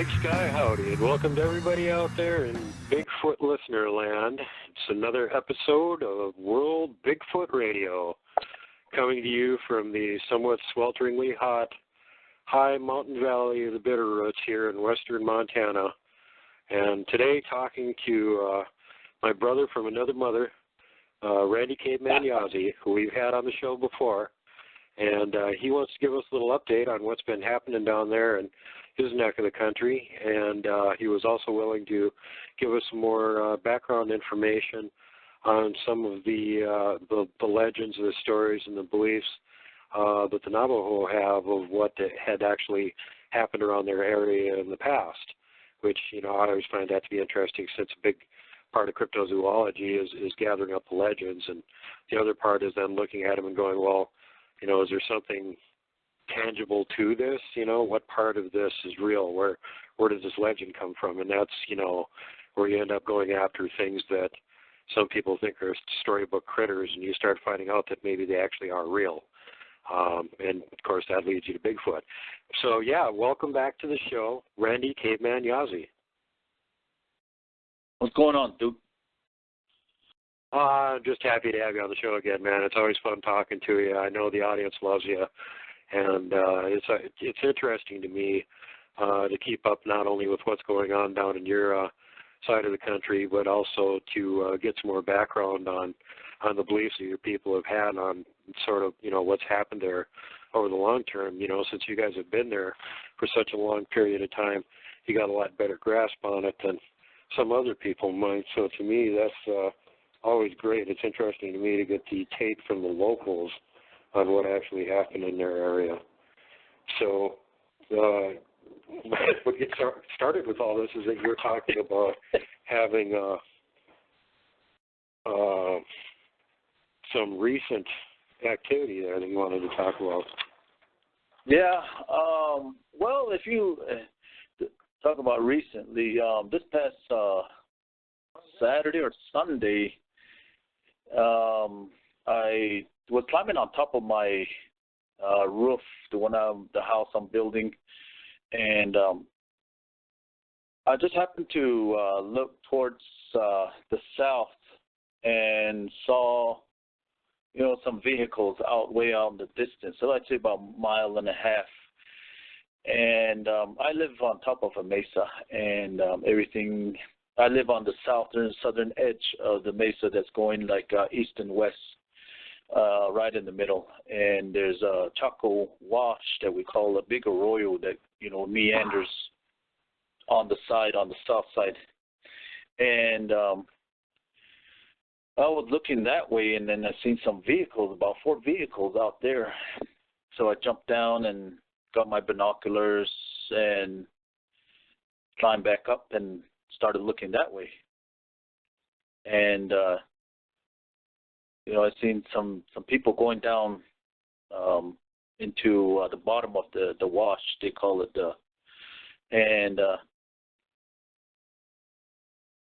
Big Sky howdy, and welcome to everybody out there in Bigfoot listener land. It's another episode of World Bigfoot Radio, coming to you from the somewhat swelteringly hot high mountain valley of the Bitterroots here in western Montana. And today talking to my brother from another mother, Randy Caveman Yazzie, who we've had on the show before. And he wants to give us a little update on what's been happening down there in his neck of the country. And he was also willing to give us some more background information on some of the legends, the stories, and the beliefs that the Navajo have of what had actually happened around their area in the past, which, you know, I always find that to be interesting, since a big part of cryptozoology is gathering up the legends, and the other part is then looking at them and going, well, you know, is there something tangible to this? You know, what part of this is real? Where does this legend come from? And that's, you know, where you end up going after things that some people think are storybook critters, and you start finding out that maybe they actually are real. And, of course, that leads you to Bigfoot. So, yeah, welcome back to the show, Randy Caveman Yazzie. What's going on, Duke? Just happy to have you on the show again, man. It's always fun talking to you. I know the audience loves you, and it's interesting to me to keep up not only with what's going on down in your side of the country, but also to get some more background on the beliefs that your people have had on sort of, you know, what's happened there over the long term. You know, since you guys have been there for such a long period of time, you got a lot better grasp on it than some other people might. So to me, that's always great. It's interesting to me to get the tape from the locals on what actually happened in their area. So what gets started with all this is that you're talking about having some recent activity there that you wanted to talk about. Yeah, well, if you talk about recently, this past Saturday or Sunday, I was climbing on top of my roof, the house I'm building, and I just happened to look towards the south and saw, you know, some vehicles way out in the distance. So I'd say about a mile and a half. And I live on top of a mesa, and everything. I live on the southern edge of the mesa that's going like east and west, right in the middle. And there's a Chaco wash that we call a big arroyo that, you know, meanders on the south side. And I was looking that way, and then I seen some vehicles, about 4 vehicles out there. So I jumped down and got my binoculars and climbed back up and started looking that way. And you know, I seen some people going down into the bottom of the wash, they call it. And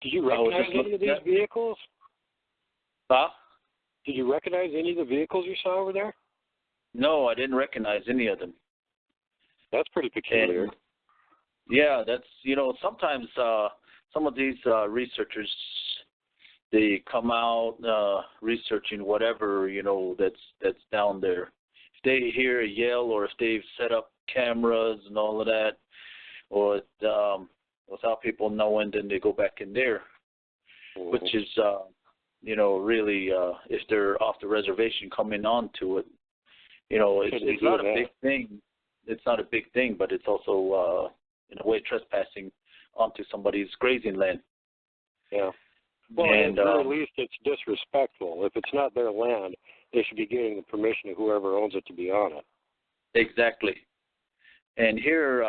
did you recognize any of these vehicles? Huh? Did you recognize any of the vehicles you saw over there? No, I didn't recognize any of them. That's pretty peculiar. And, yeah, that's, you know, sometimes some of these researchers, they come out researching whatever, you know, that's down there. If they hear a yell, or if they've set up cameras and all of that, or without people knowing, then they go back in there, which is, you know, really, if they're off the reservation coming on to it, you know, it's not a big thing. It's not a big thing, but it's also, in a way, trespassing onto somebody's grazing land. Yeah. Well, and, at the very least, it's disrespectful. If it's not their land, they should be getting the permission of whoever owns it to be on it. Exactly. And here,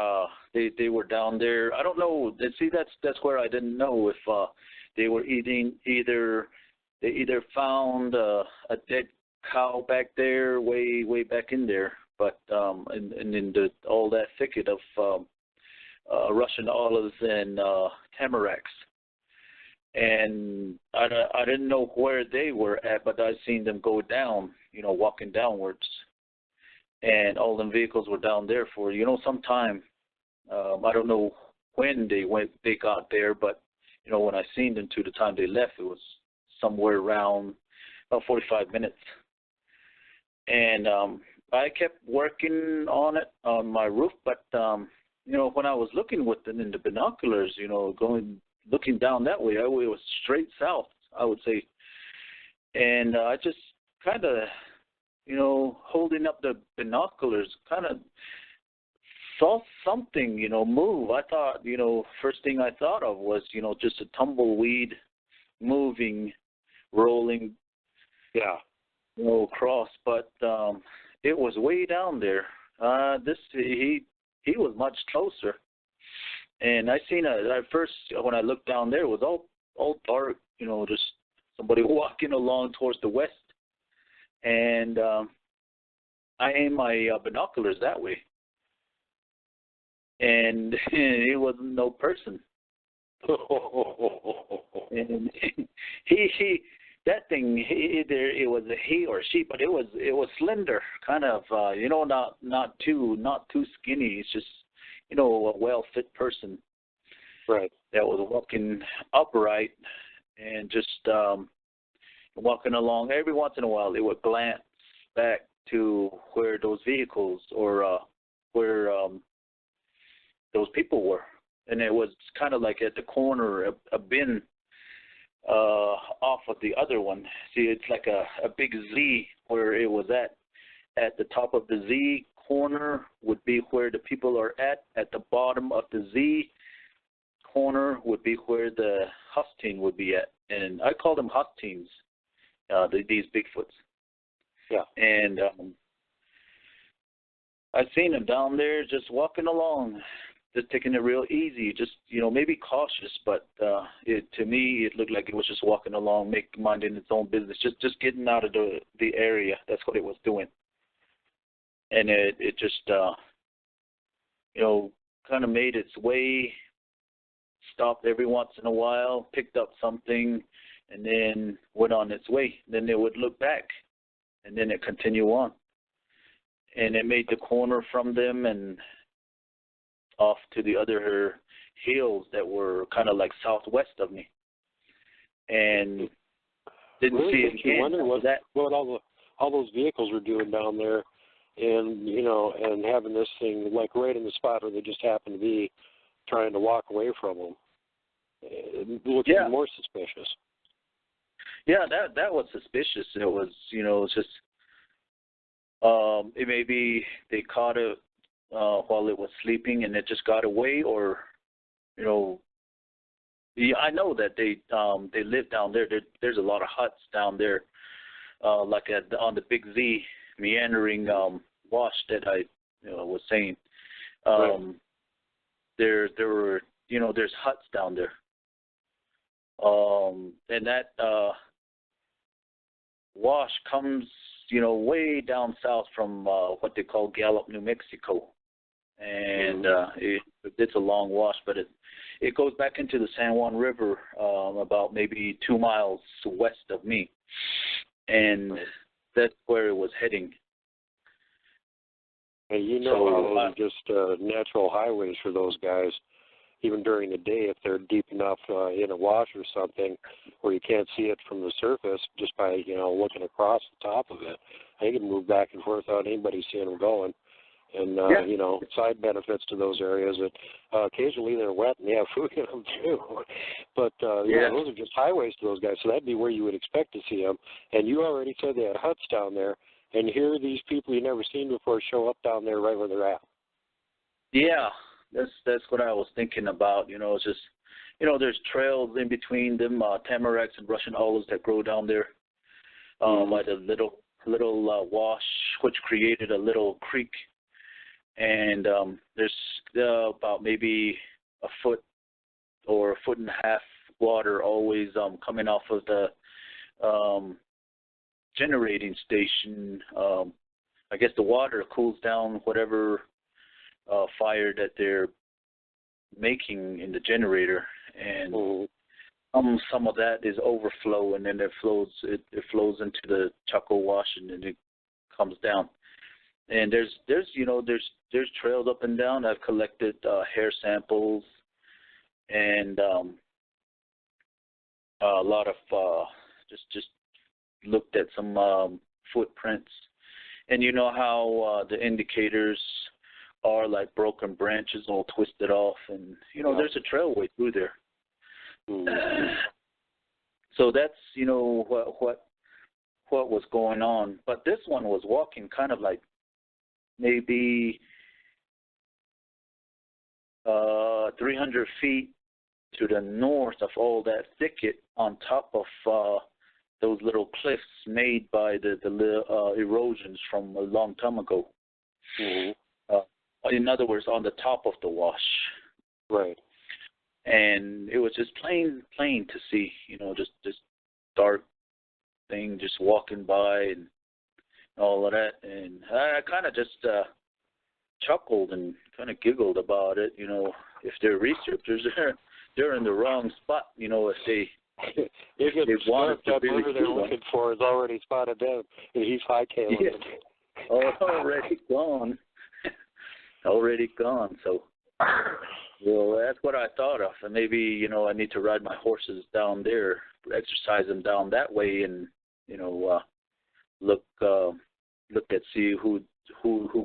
they were down there. I don't know. See, that's where I didn't know if they were they either found a dead cow back there, way back in there, but and in all that thicket of Russian olives and tamaracks. And I didn't know where they were at, but I seen them go down, you know, walking downwards. And all them vehicles were down there for, you know, some time. I don't know when they got there, but when I seen them to the time they left, it was somewhere around about 45 minutes. And I kept working on it on my roof, but when I was looking with them in the binoculars, looking down that way, it was straight south, I would say. And I just kind of, holding up the binoculars, kind of saw something, move. I thought, first thing I thought of was, just a tumbleweed moving, rolling, across. But it was way down there. He was much closer. And I seen at first when I looked down there, it was all dark, just somebody walking along towards the west. And I aimed my binoculars that way. And it wasn't no person. And that thing, either it was a he or she, but it was slender, kind of, not too skinny. It's just, a well-fit person, right? That was walking upright and just walking along. Every once in a while, it would glance back to where those vehicles or where those people were, and it was kind of like at the corner, a bin off of the other one. See, it's like a big Z where it was at. At the top of the Z corner would be where the people are at. At the bottom of the Z corner would be where the hustine would be at. And I call them hustines, these Bigfoots. Yeah. And I seen them down there just walking along, just taking it real easy, just, maybe cautious, but to me, it looked like it was just walking along, minding its own business, just getting out of the area. That's what it was doing. And it just, kind of made its way, stopped every once in a while, picked up something, and then went on its way. Then it would look back, and then it continued on. And it made the corner from them and off to the other hills that were kind of like southwest of me. And didn't see it again. Wonder what all those vehicles were doing down there, and and having this thing like right in the spot where they just happened to be, trying to walk away from them. It looked more suspicious. Yeah, that was suspicious. It was, it's just it maybe they caught it while it was sleeping and it just got away, or I know that they live down there. There's a lot of huts down there, like on the Big Z meandering wash that I was saying. Right. There were there's huts down there, and that wash comes way down south from what they call Gallup, New Mexico, and it's a long wash, but it goes back into the San Juan River about maybe 2 miles west of me, and that's where it was heading. And how those are just natural highways for those guys, even during the day, if they're deep enough in a wash or something where you can't see it from the surface, just by looking across the top of it, they can move back and forth without anybody seeing them going. And side benefits to those areas that occasionally they're wet and they have food in them too. But those are just highways to those guys, so that'd be where you would expect to see them. And you already said they had huts down there, and here these people you've never seen before show up down there right where they're at. Yeah, that's what I was thinking about. It's just there's trails in between them, tamaracks and Russian olives that grow down there by the little wash, which created a little creek. And there's about maybe a foot or a foot and a half water always coming off of the generating station. I guess the water cools down whatever fire that they're making in the generator, and some of that is overflow, and then it flows into the Chaco Wash, and then it comes down. And there's trails up and down. I've collected hair samples and a lot of just looked at some footprints. And you know how the indicators are like broken branches all twisted off, and there's a trailway through there. So that's what was going on. But this one was walking kind of like maybe 300 feet to the north of all that thicket, on top of those little cliffs made by the erosions from a long time ago. In other words, on the top of the wash. Right. And it was just plain to see, just this dark thing just walking by and all of that. And I kind of just chuckled and kind of giggled about it. If they're researchers, they're in the wrong spot. If they wanted to be whoever they're looking for is already spotted them, and he's hightailing it. Already gone. Already gone. So, that's what I thought of. And maybe I need to ride my horses down there, exercise them down that way, and look at see who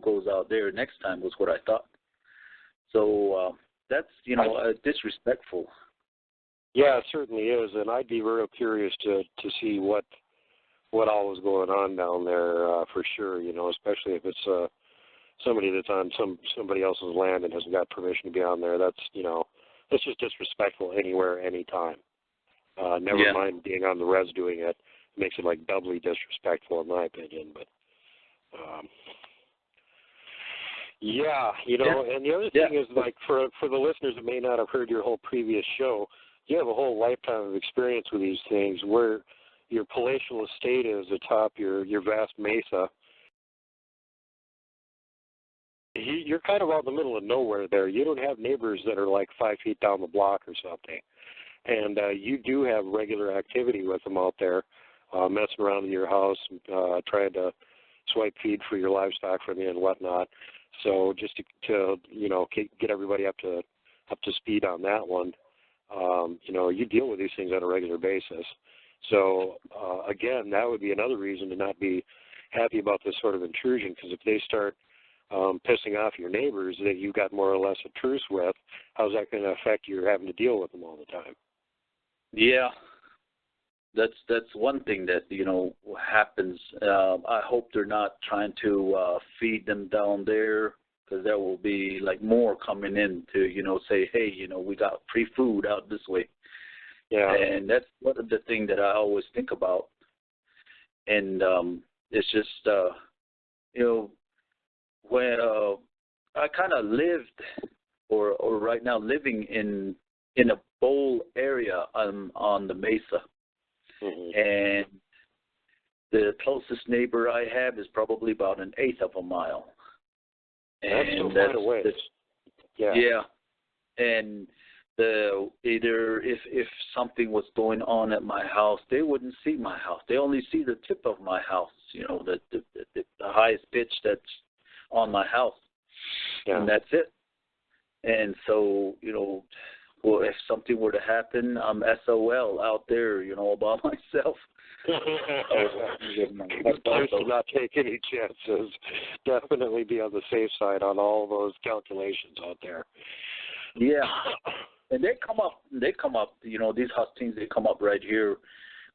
goes out there next time, was what I thought. So that's disrespectful. Yeah, it certainly is, and I'd be real curious to see what all was going on down there for sure. Especially if it's somebody that's on somebody else's land and hasn't got permission to be on there. That's it's just disrespectful anywhere, anytime. Never mind being on the res doing it. It makes it like doubly disrespectful in my opinion. But and the other thing is, like, for the listeners that may not have heard your whole previous show, you have a whole lifetime of experience with these things, where your palatial estate is atop your vast mesa. You're kind of out in the middle of nowhere there. You don't have neighbors that are like 5 feet down the block or something. And you do have regular activity with them out there, messing around in your house, trying to swipe feed for your livestock from you and whatnot. So just to get everybody up to speed on that one, you deal with these things on a regular basis. So again, that would be another reason to not be happy about this sort of intrusion, because if they start pissing off your neighbors that you got more or less a truce with, how's that going to affect your having to deal with them all the time? Yeah, that's one thing that happens. I hope they're not trying to feed them down there, because there will be like more coming in to say, hey, we got free food out this way. Yeah, and that's one of the things that I always think about. And it's just when I kind of lived, or right now living in a bowl area on the mesa, and the closest neighbor I have is probably about 1/8 of a mile. That's still quite a ways. Yeah, and either if something was going on at my house, they wouldn't see my house. They only see the tip of my house. The highest pitch that's on my house, and that's it. And so, if something were to happen, I'm SOL out there, all by myself. Best to not take any chances. Definitely be on the safe side on all those calculations out there. Yeah, and they come up. These hustings, they come up right here,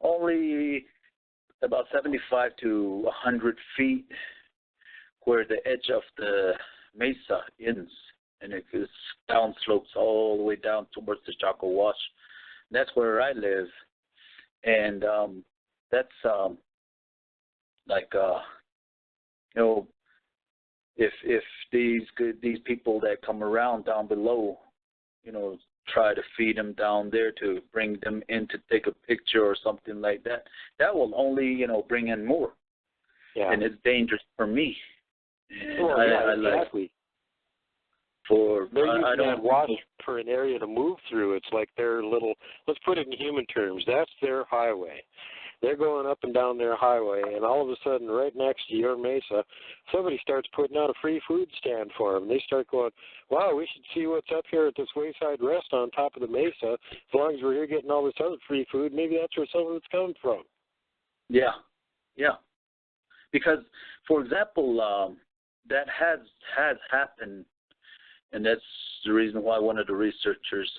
only about 75 to 100 feet, where the edge of the mesa ends, and it goes down slopes all the way down towards the Chaco Wash. And that's where I live, and that's if these people that come around down below, try to feed them down there to bring them in to take a picture or something like that, that will only bring in more, and it's dangerous for me. And exactly. I don't watch for an area to move through. It's like their little, let's put it in human terms, that's their highway. They're going up and down their highway, and all of a sudden, right next to your mesa, somebody starts putting out a free food stand for them. They start going, wow, we should see what's up here at this wayside rest on top of the mesa. As long as we're here getting all this other free food, maybe that's where some of it's coming from. Yeah. Because, for example, that has happened, and that's the reason why one of the researchers,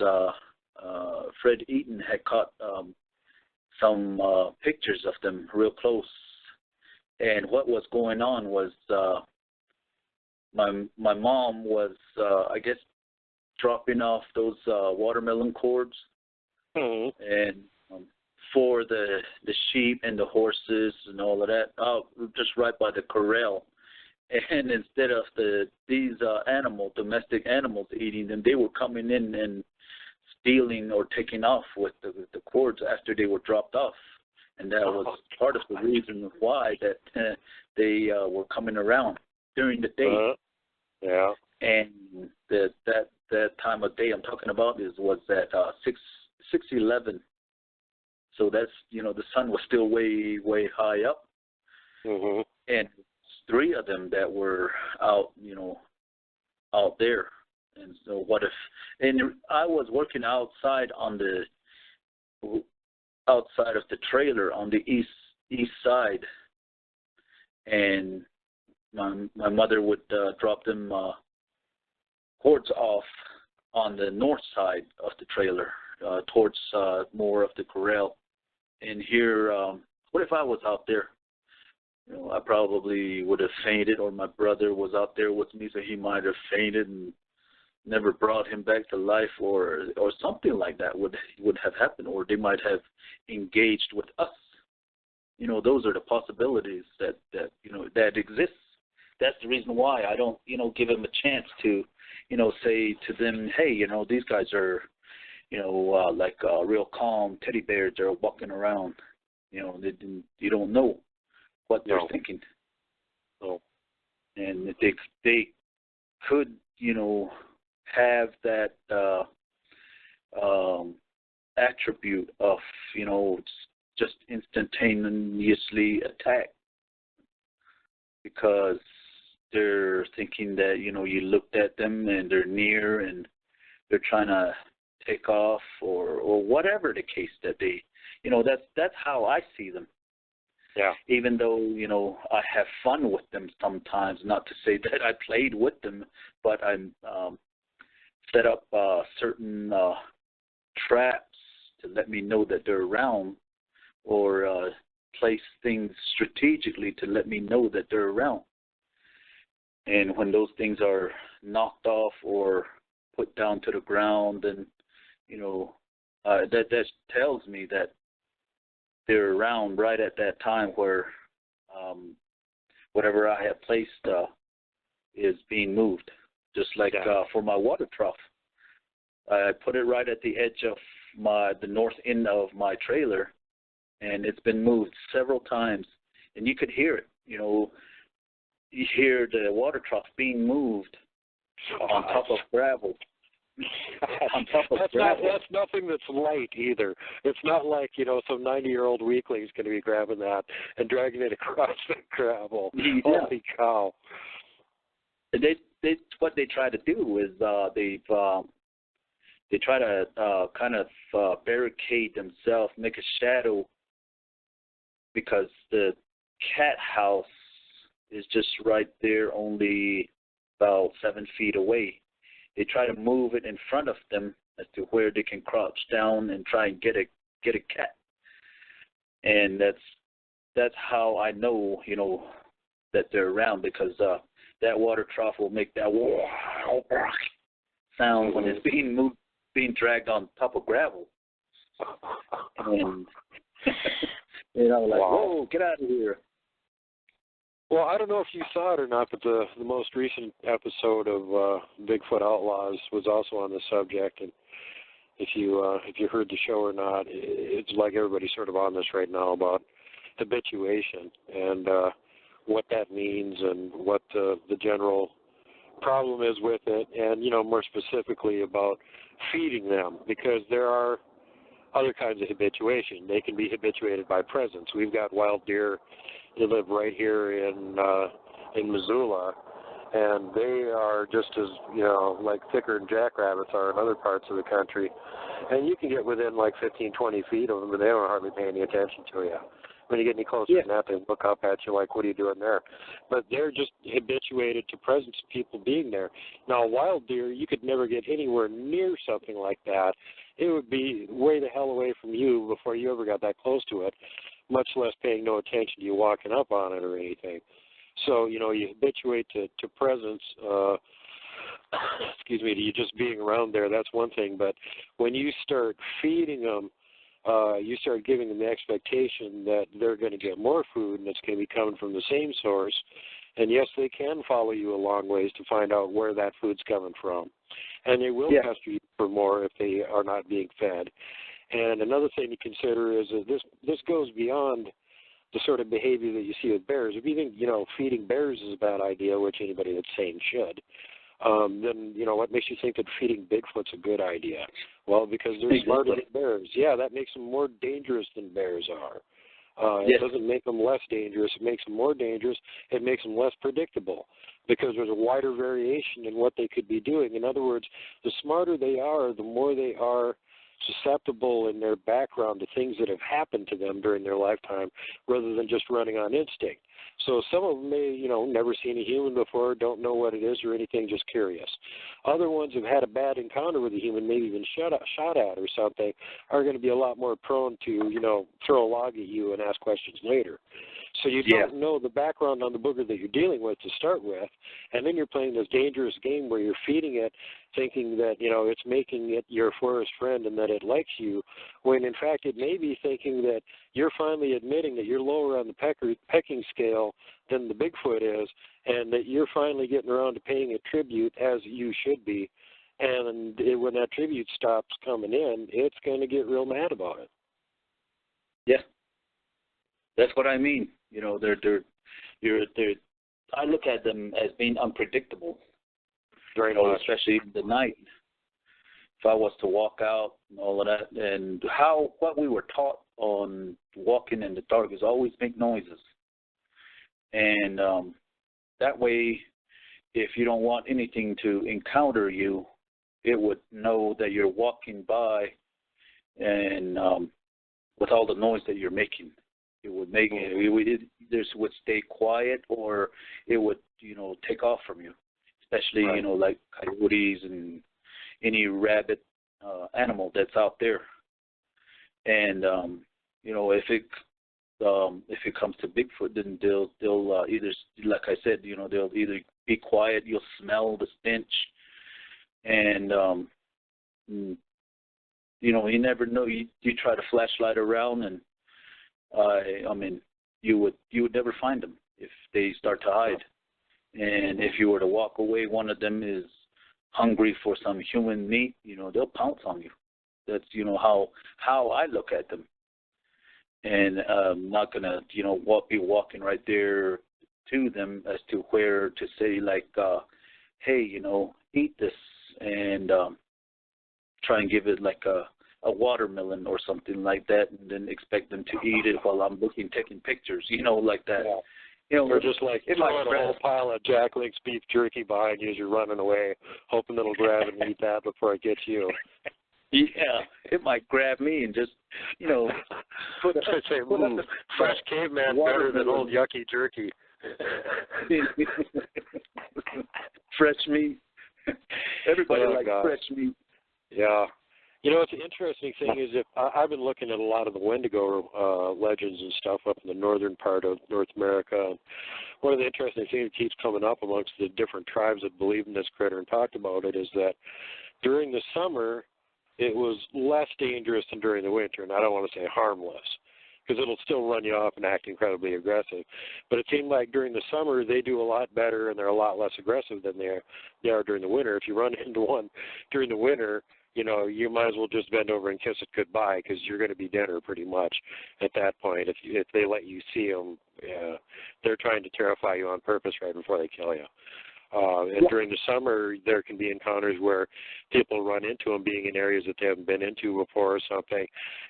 Fred Eaton, had caught some pictures of them real close. And what was going on was my mom was, I guess, dropping off those watermelon cords, and for the sheep and the horses and all of that, just right by the corral. And instead of these domestic animals eating them, they were coming in and stealing or taking off with the cords after they were dropped off. And that was part of the reason why that they were coming around during the day. Yeah. And that time of day I'm talking about was at 6:11. So that's, the sun was still way, way high up. And 3 of them that were out, out there. And so and I was working outside of the trailer on the east side, and my mother would drop them cords off on the north side of the trailer, towards more of the corral. And here, what if I was out there? I probably would have fainted, or my brother was out there with me, so he might have fainted and never brought him back to life, or something like that would have happened, or they might have engaged with us. Those are the possibilities that exist. That's the reason why I don't, give them a chance to, say to them, hey, these guys are, like real calm teddy bears. They're walking around. You don't know what they're thinking. No. And they could, have that attribute of, just instantaneously attack, because they're thinking that, you looked at them and they're near and they're trying to take off, or whatever the case that they, that's how I see them. Yeah. Even though, I have fun with them sometimes, not to say that I played with them, but I'm set up certain traps to let me know that they're around, or place things strategically to let me know that they're around. And when those things are knocked off or put down to the ground, then, that tells me that they're around right at that time where whatever I have placed is being moved. Just like for my water trough, I put it right at the edge of the north end of my trailer, and it's been moved several times, and you could hear it. You hear the water trough being moved on top of gravel. On top of gravel. That's nothing that's light either. It's not like, some 90-year-old weakling is going to be grabbing that and dragging it across the gravel. Yeah. Holy cow. What they try to do is they try to kind of barricade themselves, make a shadow, because the cat house is just right there, only about 7 feet away. They try to move it in front of them as to where they can crouch down and try and get a cat. And that's how I know, that they're around, because that water trough will make that sound when it's being moved, being dragged on top of gravel. And like, whoa, get out of here. Well, I don't know if you saw it or not, but the most recent episode of Bigfoot Outlaws was also on the subject, and if you heard the show or not, it's like everybody's sort of on this right now about habituation and what that means and what the general problem is with it, and more specifically about feeding them, because there are other kinds of habituation. They can be habituated by presence. We've got wild deer that live right here in Missoula, and they are just as, like thicker than jackrabbits are in other parts of the country. And you can get within like 15, 20 feet of them, and they don't hardly pay any attention to you. When you get any closer than that, they look up at you like, what are you doing there? But they're just habituated to presence of people being there. Now, a wild deer, you could never get anywhere near something like that. It would be way the hell away from you before you ever got that close to it, much less paying no attention to you walking up on it or anything. So, you habituate to presence, to you just being around there. That's one thing. But when you start feeding them, you start giving them the expectation that they're going to get more food and it's going to be coming from the same source. And yes, they can follow you a long ways to find out where that food's coming from. And they will pester you for more if they are not being fed. And another thing to consider is that this goes beyond the sort of behavior that you see with bears. If you think, feeding bears is a bad idea, which anybody that's sane should, then, what makes you think that feeding Bigfoot's a good idea? Well, because they're smarter than bears. Yeah, that makes them more dangerous than bears are. It doesn't make them less dangerous. It makes them more dangerous. It makes them less predictable because there's a wider variation in what they could be doing. In other words, the smarter they are, the more they are susceptible in their background to things that have happened to them during their lifetime rather than just running on instinct. So some of them may, never seen a human before, don't know what it is or anything, just curious. Other ones have had a bad encounter with a human, maybe been shot at or something, are going to be a lot more prone to, throw a log at you and ask questions later. So you don't know the background on the booger that you're dealing with to start with, and then you're playing this dangerous game where you're feeding it thinking that, it's making it your forest friend and that it likes you, when in fact it may be thinking that you're finally admitting that you're lower on the pecking scale than the Bigfoot is, and that you're finally getting around to paying it tribute as you should be. And when that tribute stops coming in, it's going to get real mad about it. Yeah. That's what I mean. I look at them as being unpredictable. Very much. Especially in the night. If I was to walk out and all of that, and what we were taught on walking in the dark is always make noises. And that way, if you don't want anything to encounter you, it would know that you're walking by, and with all the noise that you're making. It would make it would stay quiet, or it would take off from you, especially like coyotes and any rabbit animal that's out there. And if it comes to Bigfoot, then they'll either, like I said, they'll either be quiet, you'll smell the stench, and you never know. You try to flashlight around, and you would never find them if they start to hide. And if you were to walk away, one of them is hungry for some human meat, they'll pounce on you. That's, how I look at them. And I'm not going to, be walking right there to them as to where to say, like, hey, eat this, and try and give it like a watermelon or something like that, and then expect them to eat it while I'm taking pictures, like that. Yeah. Or just like throwing a whole pile of Jack Link's beef jerky behind you as you're running away, hoping it'll grab and eat that before it gets you. Yeah, it might grab me and just, put fresh caveman better than old yucky jerky. Fresh meat. Everybody likes fresh meat. Yeah. What's an interesting thing is I've been looking at a lot of the Wendigo legends and stuff up in the northern part of North America. And one of the interesting things that keeps coming up amongst the different tribes that believe in this critter and talked about it is that during the summer, it was less dangerous than during the winter, and I don't want to say harmless, because it'll still run you off and act incredibly aggressive. But it seemed like during the summer, they do a lot better, and they're a lot less aggressive than they are during the winter. If you run into one during the winter, you might as well just bend over and kiss it goodbye, because you're going to be dinner pretty much at that point. If they let you see them, they're trying to terrify you on purpose right before they kill you. And during the summer, there can be encounters where people run into them being in areas that they haven't been into before or something,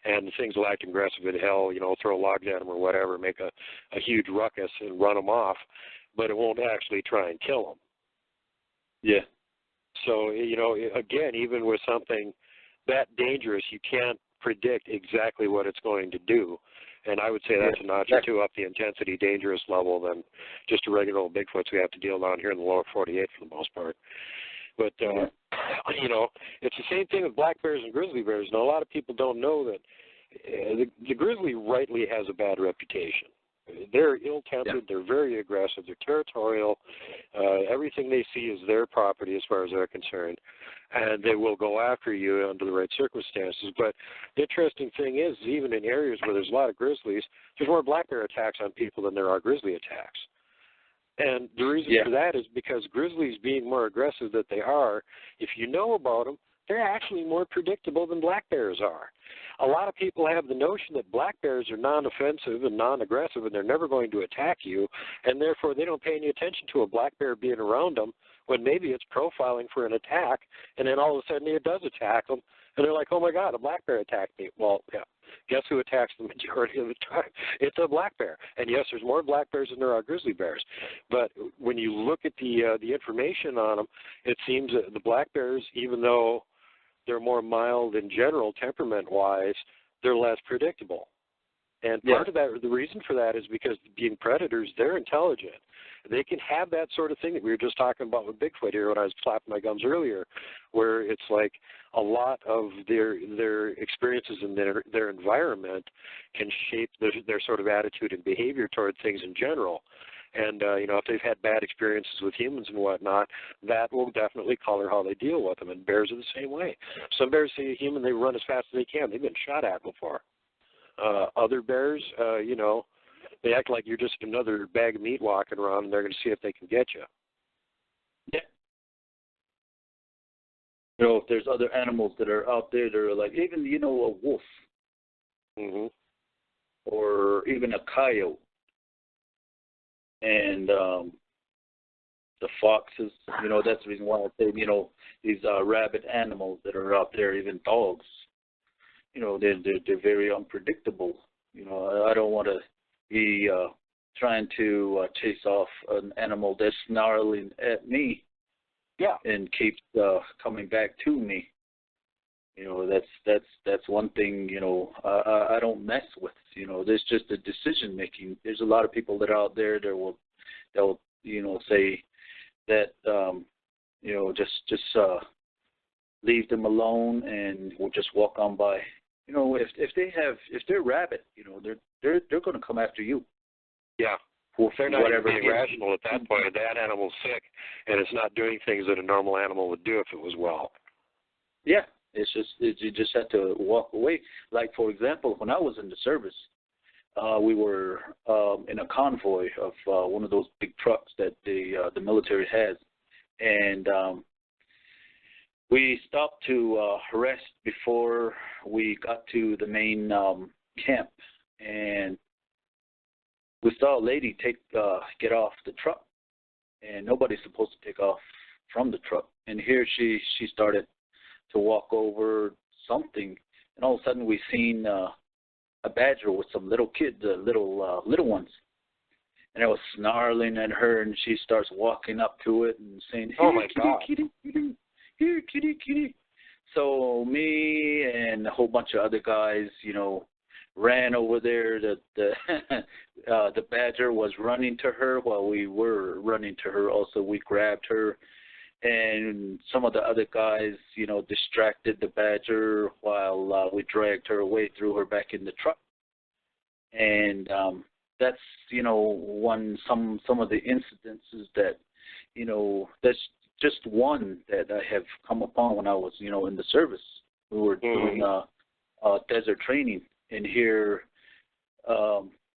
and things will act aggressive as hell, throw logs at them or whatever, make a huge ruckus and run them off, but it won't actually try and kill them. Yeah. So, again, even with something that dangerous, you can't predict exactly what it's going to do. And I would say that's a notch or two up the intensity dangerous level than just a regular old Bigfoots we have to deal down here in the lower 48 for the most part. But, it's the same thing with black bears and grizzly bears. Now, a lot of people don't know that the grizzly rightly has a bad reputation. They're ill-tempered, they're very aggressive, they're territorial. Everything they see is their property as far as they're concerned, and they will go after you under the right circumstances. But the interesting thing is, even in areas where there's a lot of grizzlies, there's more black bear attacks on people than there are grizzly attacks. And the reason for that is because grizzlies, being more aggressive than they are, if you know about them, they're actually more predictable than black bears are. A lot of people have the notion that black bears are non-offensive and non-aggressive and they're never going to attack you, and therefore they don't pay any attention to a black bear being around them when maybe it's profiling for an attack, and then all of a sudden it does attack them, and they're like, oh my God, a black bear attacked me. Well, guess who attacks the majority of the time? It's a black bear. And yes, there's more black bears than there are grizzly bears. But when you look at the information on them, it seems that the black bears, even though they're more mild in general, temperament-wise, they're less predictable. And part of that, the reason for that is because being predators, they're intelligent. They can have that sort of thing that we were just talking about with Bigfoot here when I was flapping my gums earlier, where it's like a lot of their experiences in their environment can shape their sort of attitude and behavior toward things in general. And, if they've had bad experiences with humans and whatnot, that will definitely color how they deal with them. And bears are the same way. Some bears see a human, they run as fast as they can. They've been shot at before. Other bears, they act like you're just another bag of meat walking around, and they're going to see if they can get you. Yeah. If there's other animals that are out there that are like, even, a wolf. Mm-hmm. Or even a coyote. And the foxes, that's the reason why I say, these rabid animals that are out there, even dogs, they're very unpredictable. I don't want to be trying to chase off an animal that's snarling at me, and keeps coming back to me. That's one thing. I don't mess with. There's just a decision making. There's a lot of people that are out there that will say that just leave them alone and we'll just walk on by. If they're rabid, they're going to come after you. Yeah. Well, if they're not being rational at that point, that animal's sick, and it's not doing things that a normal animal would do if it was well. Yeah. It's just you just have to walk away. Like, for example, when I was in the service, we were in a convoy of one of those big trucks that the military has, and we stopped to rest before we got to the main camp, and we saw a lady get off the truck, and nobody's supposed to take off from the truck, and here she started to walk over something, and all of a sudden we seen a badger with some little kids, little ones, and it was snarling at her, and she starts walking up to it and saying, "Here, oh my God, kitty, kitty, here, kitty, kitty." So me and a whole bunch of other guys, ran over there. The badger was running to her while we were running to her. Also, we grabbed her. And some of the other guys, distracted the badger while we dragged her away, threw her back in the truck. And that's, some of the incidences that, that's just one that I have come upon when I was, in the service. We were doing desert training, and here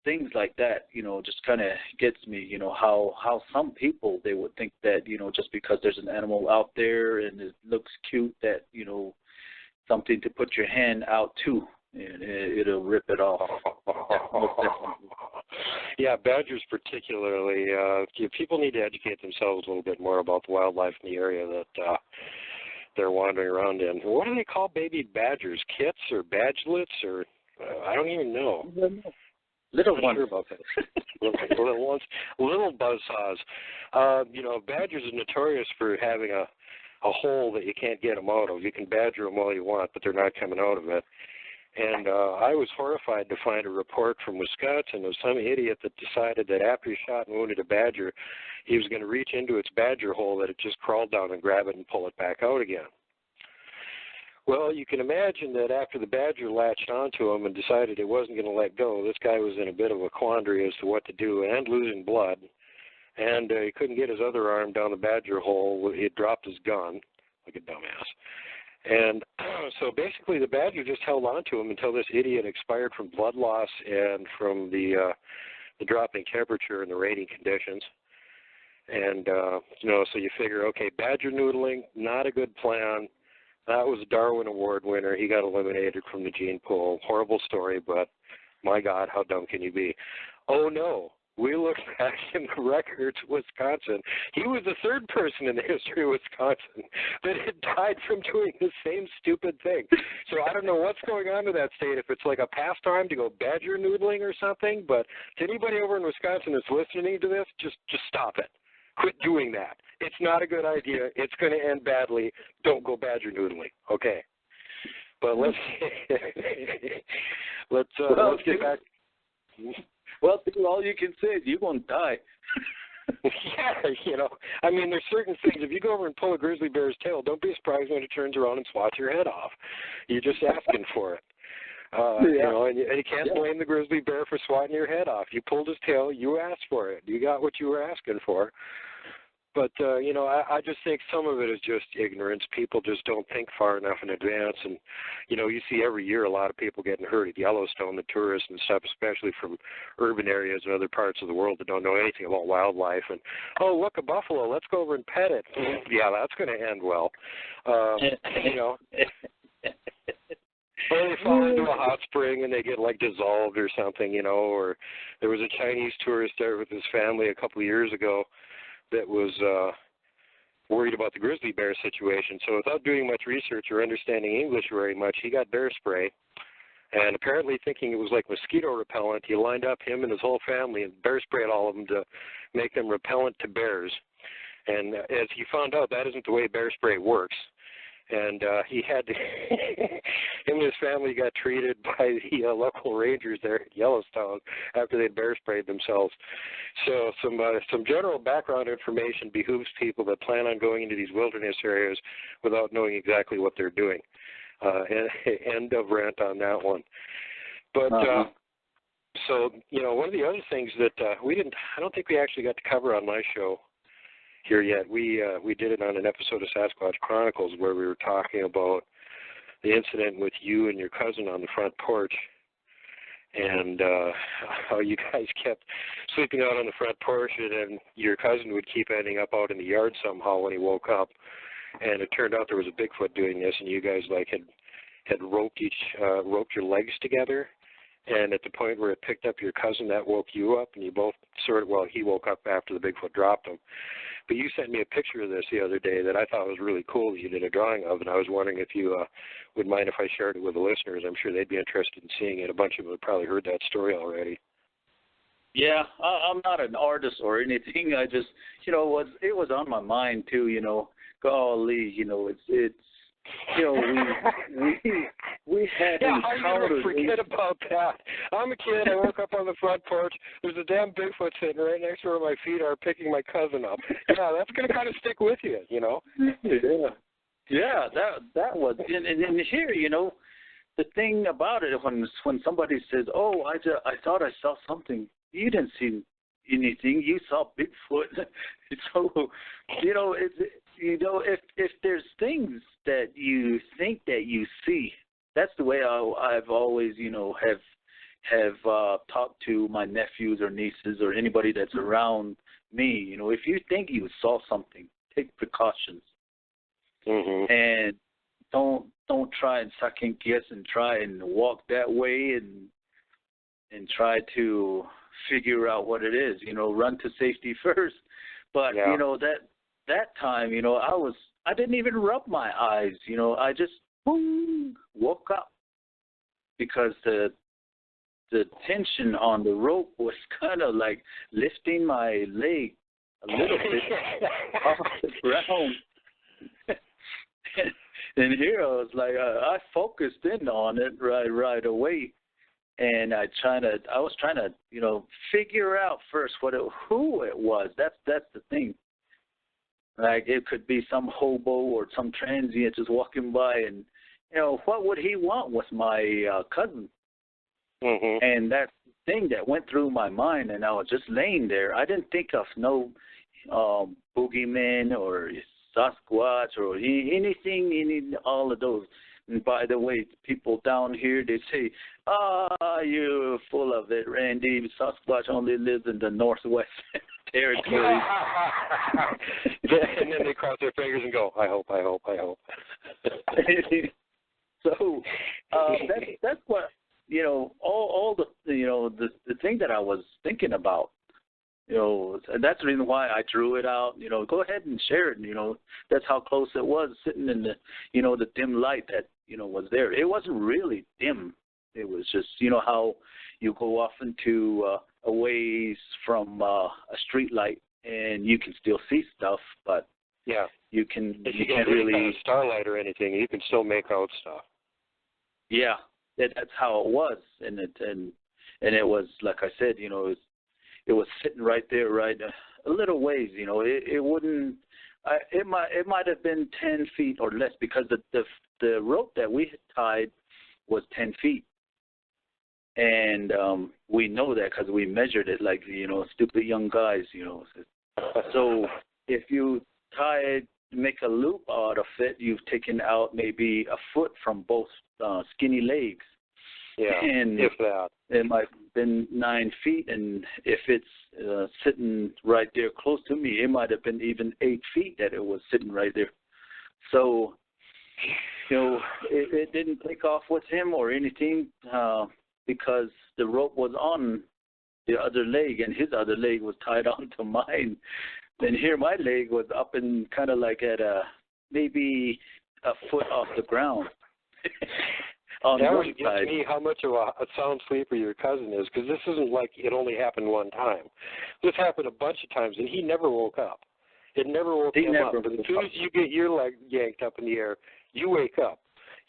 things like that, just kind of gets me, how some people, they would think that, just because there's an animal out there and it looks cute that, something to put your hand out to, and it'll rip it off. Yeah, badgers particularly. People need to educate themselves a little bit more about the wildlife in the area that they're wandering around in. What do they call baby badgers? Kits or badgelets or I don't even know. Little I'm not ones. sure about that. Little ones, little buzzsaws. Badgers are notorious for having a hole that you can't get them out of. You can badger them all you want, but they're not coming out of it. And I was horrified to find a report from Wisconsin of some idiot that decided that after he shot and wounded a badger, he was going to reach into its badger hole that it just crawled down and grab it and pull it back out again. Well, you can imagine that after the badger latched onto him and decided it wasn't going to let go, this guy was in a bit of a quandary as to what to do and losing blood. And he couldn't get his other arm down the badger hole. He had dropped his gun, like a dumbass. And so basically the badger just held on to him until this idiot expired from blood loss and from the dropping temperature and the raining conditions. And, so you figure, okay, badger noodling, not a good plan. That was a Darwin Award winner. He got eliminated from the gene pool. Horrible story, but my God, how dumb can you be? Oh, no. We looked back in the records, Wisconsin. He was the third person in the history of Wisconsin that had died from doing the same stupid thing. So I don't know what's going on in that state, if it's like a pastime to go badger noodling or something, but to anybody over in Wisconsin that's listening to this, just stop it. Quit doing that. It's not a good idea. It's going to end badly. Don't go badger noodling. Okay. But let's get back. Well, all you can say is you're going to die. Yeah, I mean, there's certain things. If you go over and pull a grizzly bear's tail, don't be surprised when it turns around and swats your head off. You're just asking for it. And you can't blame the grizzly bear for swatting your head off. You pulled his tail. You asked for it. You got what you were asking for. But, I just think some of it is just ignorance. People just don't think far enough in advance. And, you see every year a lot of people getting hurt at Yellowstone, the tourists and stuff, especially from urban areas and other parts of the world that don't know anything about wildlife. And, oh, look, a buffalo, let's go over and pet it. Yeah, that's going to end well. Or they fall into a hot spring and they get, dissolved or something, or there was a Chinese tourist there with his family a couple of years ago that was worried about the grizzly bear situation. So without doing much research or understanding English very much, he got bear spray. And apparently thinking it was like mosquito repellent, he lined up him and his whole family and bear sprayed all of them to make them repellent to bears. And as he found out, that isn't the way bear spray works. And he had to, him and his family got treated by the local rangers there at Yellowstone after they bear sprayed themselves. So some general background information behooves people that plan on going into these wilderness areas without knowing exactly what they're doing. End of rant on that one. But so one of the other things that I don't think we actually got to cover on my show here yet. We did it on an episode of Sasquatch Chronicles where we were talking about the incident with you and your cousin on the front porch, and how you guys kept sleeping out on the front porch, and then your cousin would keep ending up out in the yard somehow when he woke up. And it turned out there was a Bigfoot doing this, and you guys had roped your legs together. And at the point where it picked up your cousin, that woke you up, and you both he woke up after the Bigfoot dropped him. But you sent me a picture of this the other day that I thought was really cool that you did a drawing of, and I was wondering if you would mind if I shared it with the listeners. I'm sure they'd be interested in seeing it. A bunch of them have probably heard that story already. Yeah, I'm not an artist or anything. I just, it was on my mind too. Golly, it's. We had how you gonna forget about that? I'm a kid. I woke up on the front porch. There's a damn Bigfoot sitting right next to where my feet are, picking my cousin up. Yeah, that's gonna kind of stick with you, Yeah, that was. And here, the thing about it, when somebody says, "Oh, I thought I saw something," you didn't see anything. You saw Bigfoot. So, if there's things that you think that you see, that's the way I've always, have talked to my nephews or nieces or anybody that's around me. If you think you saw something, take precautions, and don't try and second guess and try and walk that way and try to figure out what it is, run to safety first. But, that time, I didn't even rub my eyes, I just, boom, woke up because the tension on the rope was kind of like lifting my leg a little bit off the ground. And here I was like, I focused in on it right away, and I was trying to, figure out first who it was. That's the thing. Like it could be some hobo or some transient just walking by, and what would he want with my cousin? Mm-hmm. And that thing that went through my mind, and I was just laying there. I didn't think of no boogeyman or Sasquatch or anything, all of those. And by the way, people down here, they say, you're full of it, Randy. Sasquatch only lives in the Northwest territory. And then they cross their fingers and go, I hope. So that's what, all the, the thing that I was thinking about. That's the reason why I drew it out. Go ahead and share it. That's how close it was, sitting in the, the dim light that, was there. It wasn't really dim. It was just, how you go off into a ways from a street light and you can still see stuff, but you can't really starlight or anything. You can still make out stuff. Yeah, that's how it was, and it was like I said, it was sitting right there, right a little ways. It wouldn't. It might have been 10 feet or less because the rope that we had tied was 10 feet, and we know that because we measured it like stupid young guys. So if you make a loop out of it, you've taken out maybe a foot from both skinny legs. Yeah, and if that. It might have been 9 feet, and if it's sitting right there close to me, it might have been even 8 feet that it was sitting right there. So, it didn't take off with him or anything because the rope was on the other leg, and his other leg was tied onto mine. And here my leg was up and kind of like at maybe a foot off the ground. That would get me how much of a sound sleeper your cousin is, because this isn't like it only happened one time. This happened a bunch of times, and he never woke up. It never woke him up. But as soon as you get your leg yanked up in the air, you wake up.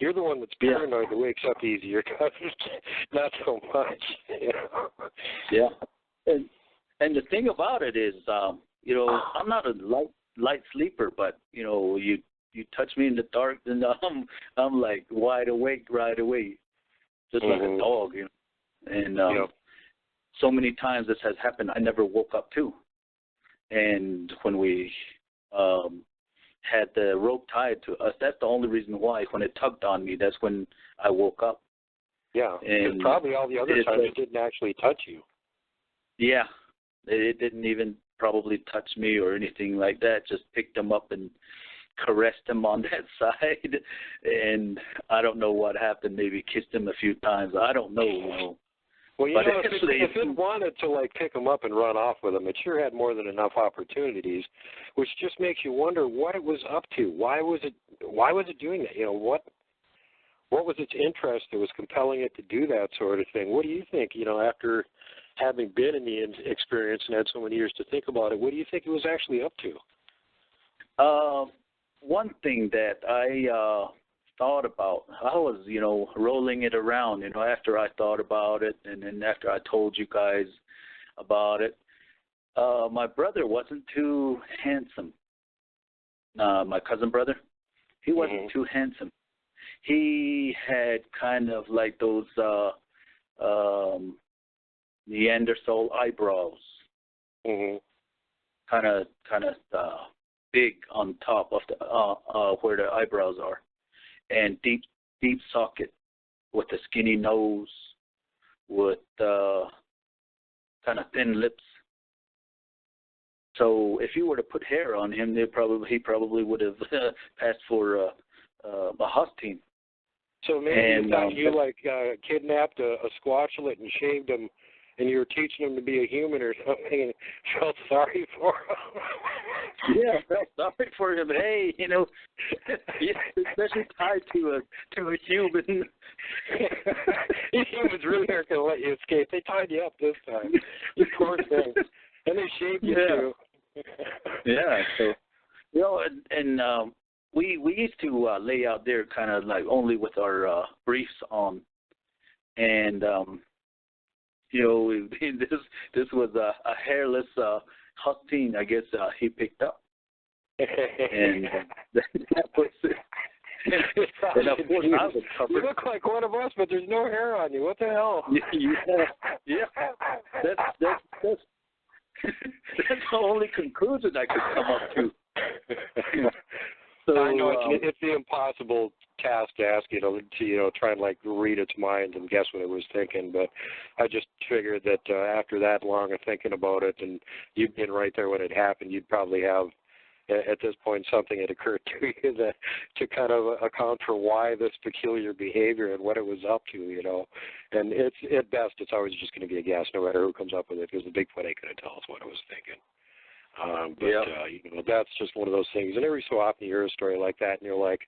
You're the one that's paranoid that wakes up easy. Your cousin, not so much. Yeah. And the thing about it is, I'm not a light sleeper, but, you touch me in the dark, and I'm like wide awake right away, just like a dog, And so many times this has happened, I never woke up too. And when we had the rope tied to us, that's the only reason why. When it tugged on me, that's when I woke up. Yeah, and probably all the other times it didn't actually touch you. Yeah, it didn't even probably touch me or anything like that. Just picked them up and caressed him on that side, and I don't know what happened. Maybe kissed him a few times. I don't know. Well, if it wanted to pick him up and run off with him, it sure had more than enough opportunities, which just makes you wonder what it was up to. Why was it doing that? What was its interest that was compelling it to do that sort of thing? What do you think? After having been in the experience and had so many years to think about it, what do you think it was actually up to? One thing that I thought about, I was, rolling it around, after I thought about it, and then after I told you guys about it. My brother wasn't too handsome. My cousin brother, he wasn't too handsome. He had kind of like those Neanderthal eyebrows, kind of big on top of the where the eyebrows are, and deep socket with a skinny nose, with kind of thin lips. So if you were to put hair on him, he probably would have passed for a house team. So maybe you thought you kidnapped a squatchlet and shaved him and you were teaching them to be a human or something, and felt sorry for them. Yeah, I felt sorry for him. Hey, especially tied to a human. These humans really aren't going to let you escape. They tied you up this time. You poor thing. And they shaved you too. Yeah. So, and we used to lay out there kind of like only with our briefs on, and this was a hairless husky, I guess he picked up, and that was it. And of course, I was covered. You look like one of us, but there's no hair on you. What the hell? Yeah. That's the only conclusion I could come up to. So, I know it's the impossible task to ask you to try and like read its mind and guess what it was thinking. But I just figured that after that long of thinking about it, and you being right there when it happened, you'd probably have at this point something had occurred to you that to kind of account for why this peculiar behavior and what it was up to. And it's at best it's always just going to be a guess, no matter who comes up with it, because the Bigfoot ain't going to tell us what it was thinking. That's just one of those things. And every so often you hear a story like that, and you're like,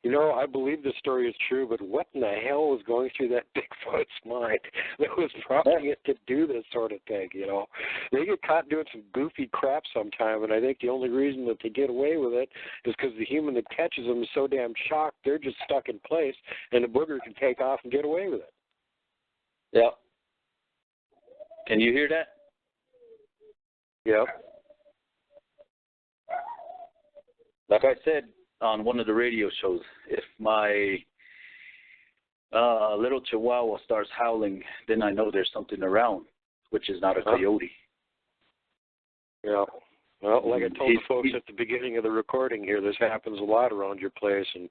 I believe this story is true, but what in the hell was going through that Bigfoot's mind that was prompting it to do this sort of thing? They get caught doing some goofy crap sometime, and I think the only reason that they get away with it is because the human that catches them is so damn shocked they're just stuck in place, and the booger can take off and get away with it. Yeah. Can you hear that? Yeah. Like I said on one of the radio shows, if my little chihuahua starts howling, then I know there's something around, which is not a coyote. Yeah. Well, like I told the folks at the beginning of the recording here, this happens a lot around your place, and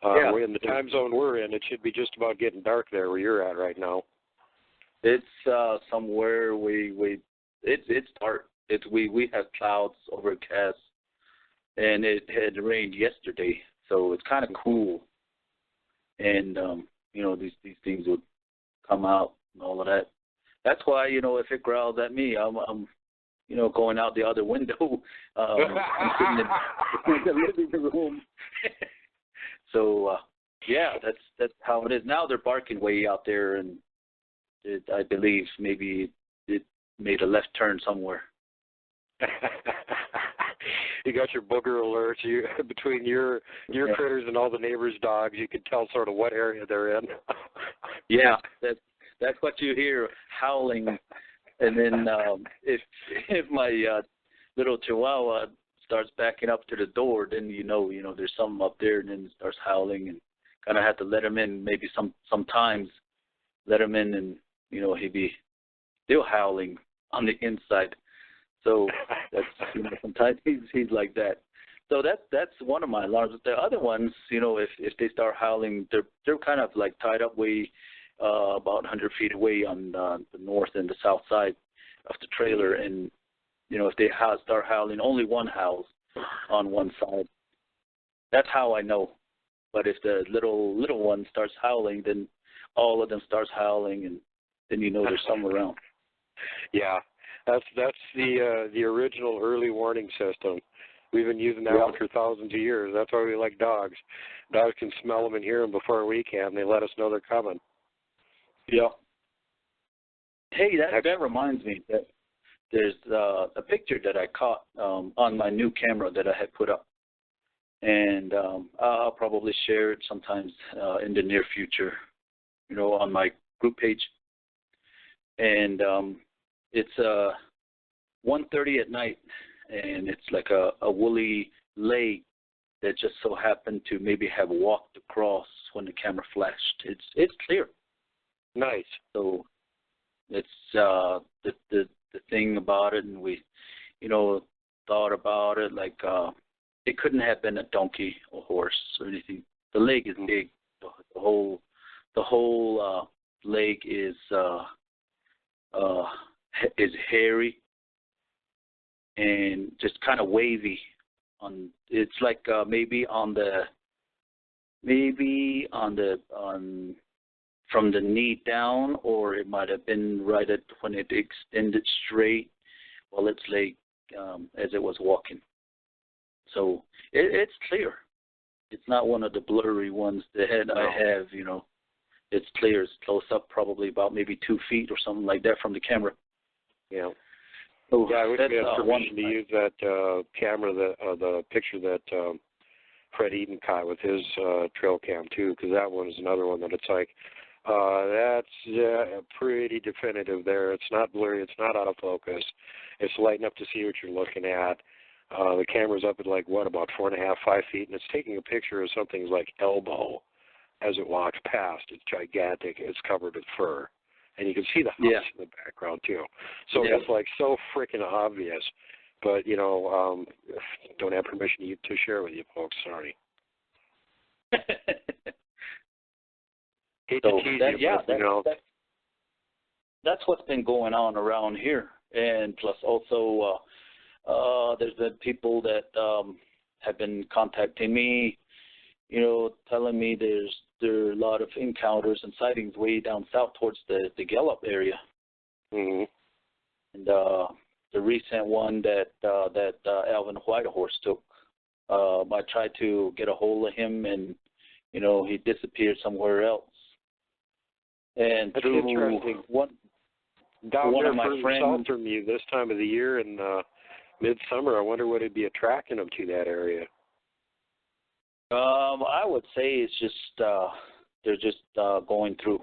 we're in the time zone we're in, it should be just about getting dark there where you're at right now. It's somewhere it's dark. We have clouds, overcast, and it had rained yesterday, so it's kind of cool. And these things would come out and all of that. That's why if it growls at me, I'm going out the other window. I'm sitting in the living room. So that's how it is. Now they're barking way out there, and I believe maybe it made a left turn somewhere. You got your booger alerts. Between your critters and all the neighbors' dogs, you can tell sort of what area they're in. Yeah, that's what you hear, howling. And then if my little chihuahua starts backing up to the door, then there's something up there, and then it starts howling, and kind of have to let him in. Maybe sometimes let him in, and he'd be still howling on the inside. So that's sometimes he's like that. So that's one of my alarms. The other ones, if they start howling, they're kind of like tied up way about 100 feet away on the north and the south side of the trailer, and if they start howling, only one howls on one side. That's how I know. But if the little one starts howling, then all of them starts howling, and then there's some around. Yeah. That's the original early warning system. We've been using that one for thousands of years. That's why we like dogs. Dogs can smell them and hear them before we can. They let us know they're coming. Yeah. Hey, that reminds me that there's a picture that I caught on my new camera that I had put up, and I'll probably share it sometimes in the near future, on my group page. And it's 1:30 at night, and it's like a woolly leg that just so happened to maybe have walked across when the camera flashed. It's clear. Nice. So it's the thing about it, and we thought about it like it couldn't have been a donkey or horse or anything. The leg is big. The whole leg is hairy and just kind of wavy. It's like from the knee down, or it might have been right at when it extended straight while its leg as it was walking. So it's clear. It's not one of the blurry ones that I have, you know. It's clear. It's close up, probably about maybe 2 feet or something like that from the camera. Yeah. So yeah, I wish we had permission to use that camera, the picture that Fred Eden caught with his trail cam too, because that one is another one that it's like, that's pretty definitive there. It's not blurry. It's not out of focus. It's light enough to see what you're looking at. The camera's up at like, about 4.5, 5 feet, and it's taking a picture of something's like elbow as it walks past. It's gigantic. It's covered with fur. And you can see the house in the background, too. So it's like so freaking obvious. But, you know, don't have permission to share with you folks. Sorry. Hate to tease you, but, you know. That's what's been going on around here. And plus also there's been people that have been contacting me, you know, telling me there are a lot of encounters and sightings way down south towards the Gallup area. Mm-hmm. And the recent one that Alvin Whitehorse took, I tried to get a hold of him, and, you know, he disappeared somewhere else. And that's through interesting. one of my friends south from you this time of the year in midsummer, I wonder what would be attracting them to that area. I would say it's just they're just going through,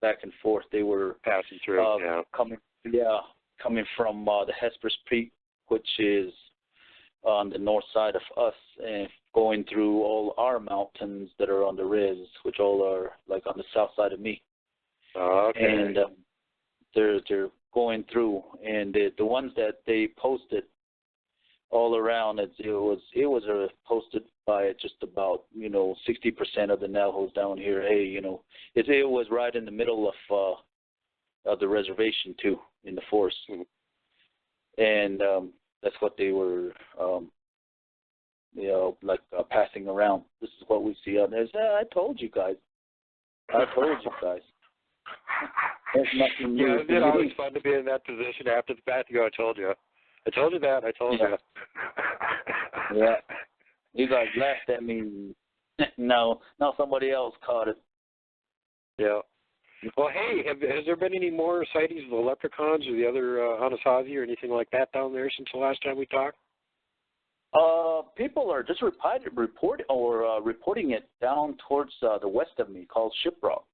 back and forth. They were passing through, coming from the Hesper's Peak, which is on the north side of us, and going through all our mountains that are on the res, which all are like on the south side of me. Okay. And they're going through, and the ones that they posted all around, it was posted by just about, you know, 60% of the Navajos down here. Hey, you know, it was right in the middle of the reservation too, in the forest, and that's what they were, you know, like passing around. This is what we see out there. I told you guys. There's nothing new. Yeah, it's always fun to be in that position after the fact. You go, I told you that. You. Yeah. You guys laughed at me. No, somebody else caught it. Yeah. Well, hey, has there been any more sightings of the leprechauns or the other Anasazi or anything like that down there since the last time we talked? People are just reporting it down towards the west of me, called Shiprock.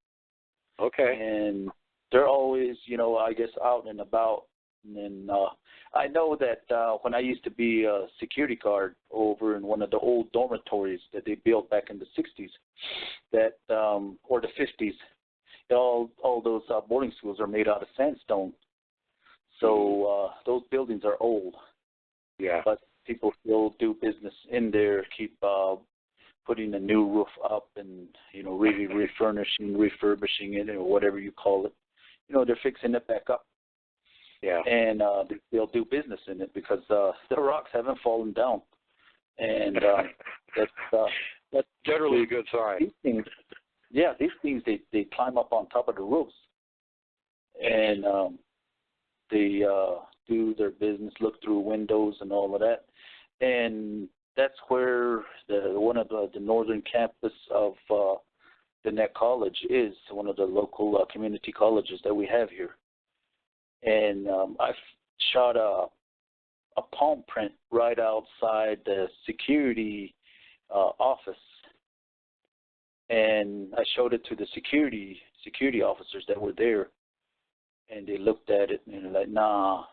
Okay. And they're always, you know, I guess out and about. And I know that when I used to be a security guard over in one of the old dormitories that they built back in the 60s, that or the 50s, all those boarding schools are made out of sandstone. So those buildings are old. Yeah. But people still do business in there, keep putting a new roof up and, you know, really refurbishing it, or whatever you call it. You know, they're fixing it back up. Yeah. And they'll do business in it because the rocks haven't fallen down. And that's generally a good sign. These things, they climb up on top of the roofs. And they do their business, look through windows and all of that. And that's where one of the northern campus of the Net College is, one of the local community colleges that we have here. And I shot a palm print right outside the security office, and I showed it to the security officers that were there, and they looked at it and they're like, nah,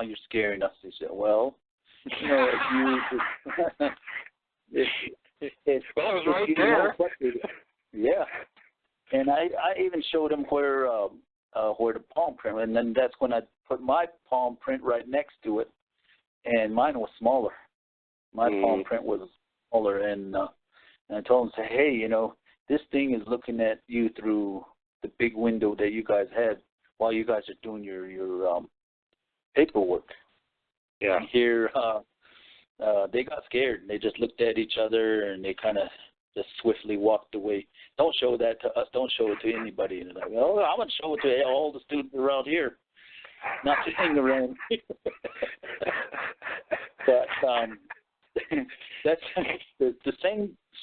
you're scaring us. They said, well, you know, if well, it was right there. Yeah, and I even showed them where the palm print, and then that's when I put my palm print right next to it, and mine was smaller. My palm print was smaller, and I told them, say, hey, you know, this thing is looking at you through the big window that you guys had while you guys are doing your paperwork. Yeah. And here, they got scared, and they just looked at each other, and they kind of just swiftly walked away. Don't show that to us. Don't show it to anybody. And like, oh, I'm going to show it to all the students around here, not to hang around. But that's the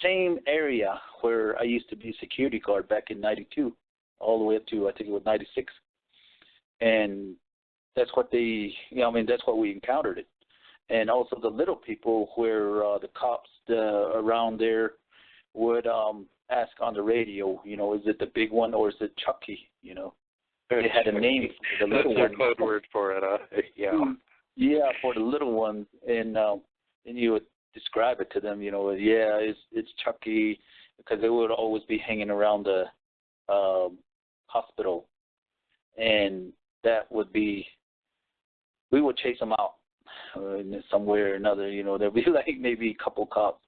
same area where I used to be a security guard back in '92, all the way up to I think it was '96, and that's what that's what we encountered it. And also the little people where the cops around there would ask on the radio, is it the big one or is it Chucky? They had a name for the little one. That's their code word for it, yeah. Yeah, for the little one, and you would describe it to them, it's Chucky, because they would always be hanging around the hospital, and that would be, we would chase them out somewhere or another. There'd be like maybe a couple cops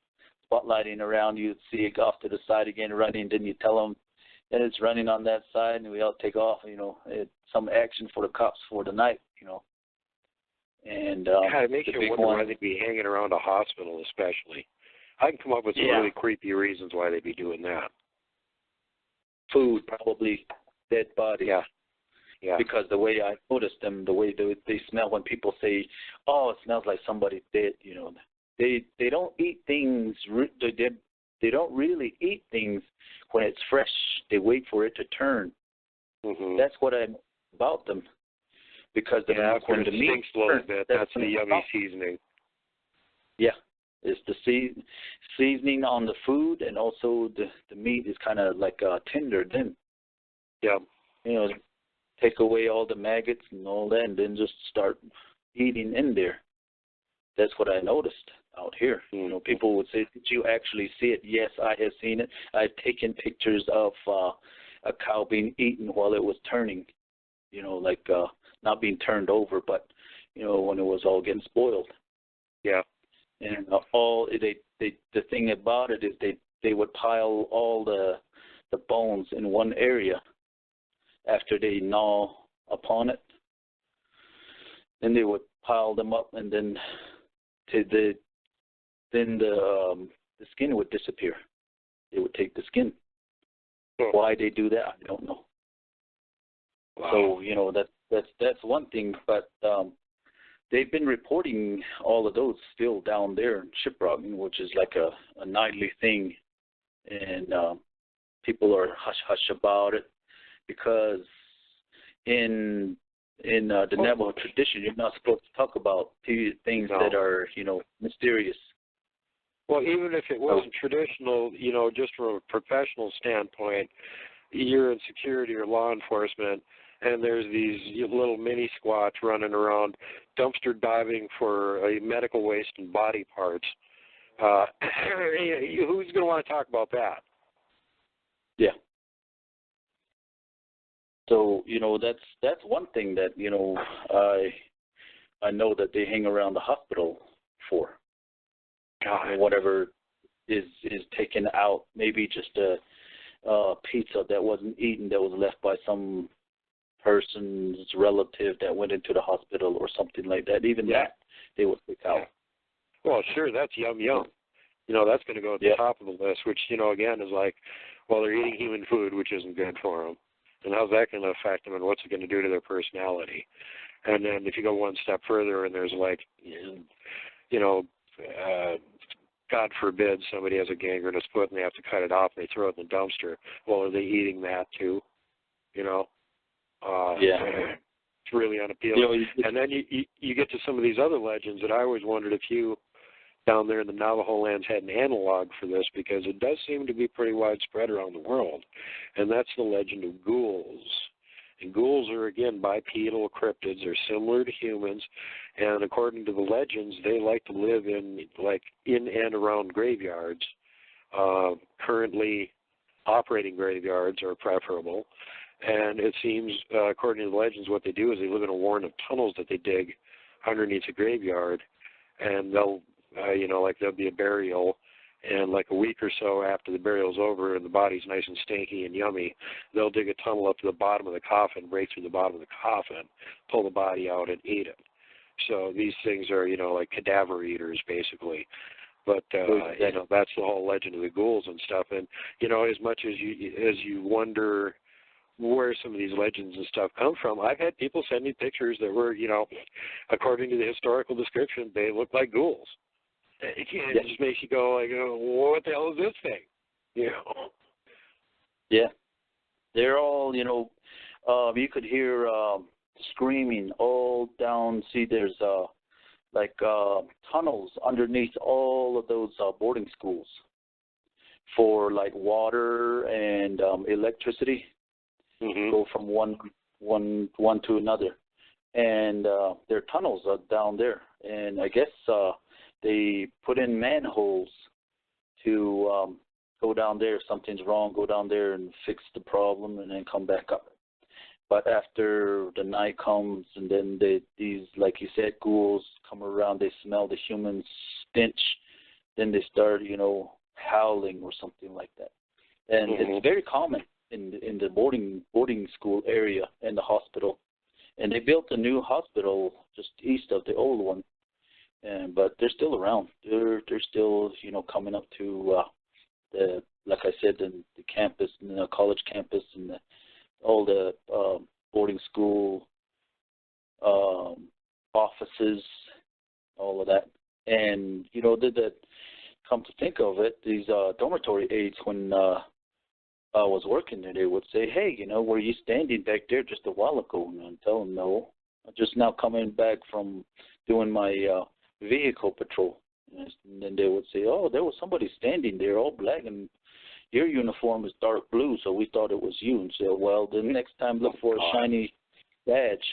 spotlighting around. You'd see it go off to the side again running, then you tell them that it's running on that side, and we all take off. It's some action for the cops for the night. And it makes you wonder why they'd be hanging around a hospital, especially. I can come up with some really creepy reasons why they'd be doing that. Food, probably dead bodies. Yeah. Because the way I noticed them, the way they smell when people say, "Oh, it smells like somebody dead," they don't eat things. They don't really eat things when it's fresh. They wait for it to turn. Mm-hmm. That's what I know about them. Because when the meat stinks a little bit, that's the yummy seasoning. Yeah, it's the seasoning on the food, and also the meat is kind of like tender then. Yeah. Take away all the maggots and all that, and then just start eating in there. That's what I noticed out here. Mm-hmm. People would say, "Did you actually see it?" Yes, I have seen it. I've taken pictures of a cow being eaten while it was turning. Not being turned over, but when it was all getting spoiled. Yeah. And the thing about it is they would pile all the bones in one area after they gnaw upon it. Then they would pile them up, and then the skin would disappear. They would take the skin. Why they do that, I don't know. Wow. So that's one thing, but they've been reporting all of those still down there in Shiprock, which is like a nightly thing, and people are hush about it because in the Navajo tradition, you're not supposed to talk about things that are mysterious. Well, even if it wasn't traditional, just from a professional standpoint, you're in security or law enforcement, and there's these little mini squats running around, dumpster diving for medical waste and body parts. Who's going to want to talk about that? Yeah. So that's one thing that I know that they hang around the hospital for. God. Whatever is taken out, maybe just a pizza that wasn't eaten that was left by some person's relative that went into the hospital or something like that. Even that they would pick out. Well, sure, that's yum. That's going to go at the top of the list, which again is like, well, they're eating human food, which isn't good for them, and how's that going to affect them, and what's it going to do to their personality? And then if you go one step further, and there's like, God forbid somebody has a gangrenous foot and they have to cut it off and they throw it in the dumpster. Well, are they eating that too? It's really unappealing. And then you get to some of these other legends that I always wondered if you down there in the Navajo lands had an analog for this, because it does seem to be pretty widespread around the world. And that's the legend of ghouls. And ghouls are, again, bipedal cryptids. They're similar to humans. And according to the legends, they like to live in and around graveyards. Currently operating graveyards are preferable. And it seems, according to the legends, what they do is they live in a warren of tunnels that they dig underneath a graveyard. And they'll, there'll be a burial. And like a week or so after the burial's over and the body's nice and stinky and yummy, they'll dig a tunnel up to the bottom of the coffin, break through the bottom of the coffin, pull the body out and eat it. So these things are, like cadaver eaters, basically. But that's the whole legend of the ghouls and stuff. And as much as you wonder where some of these legends and stuff come from, I've had people send me pictures that were, according to the historical description, they look like ghouls. It just makes you go like, what the hell is this thing? Yeah, they're all, you could hear screaming all down. See, there's tunnels underneath all of those boarding schools for like water and electricity. Mm-hmm. Go from one to another, and there are tunnels down there. And I guess they put in manholes to go down there. If something's wrong, go down there and fix the problem, and then come back up. But after the night comes, and then these, like you said, ghouls come around, they smell the human stench, then they start, howling or something like that. And it's very common in the boarding school area and the hospital. And they built a new hospital just east of the old one, but they're still around. They're still, coming up to like I said, the campus, the college campus, and all the boarding school offices, all of that. And, that come to think of it, these dormitory aides, when I was working there, they would say, hey, were you standing back there just a while ago? And I'd tell them, no, I'm just now coming back from doing my vehicle patrol. And then they would say, oh, there was somebody standing there all black, and your uniform is dark blue, so we thought it was you. And said, well, the next time look for a shiny badge.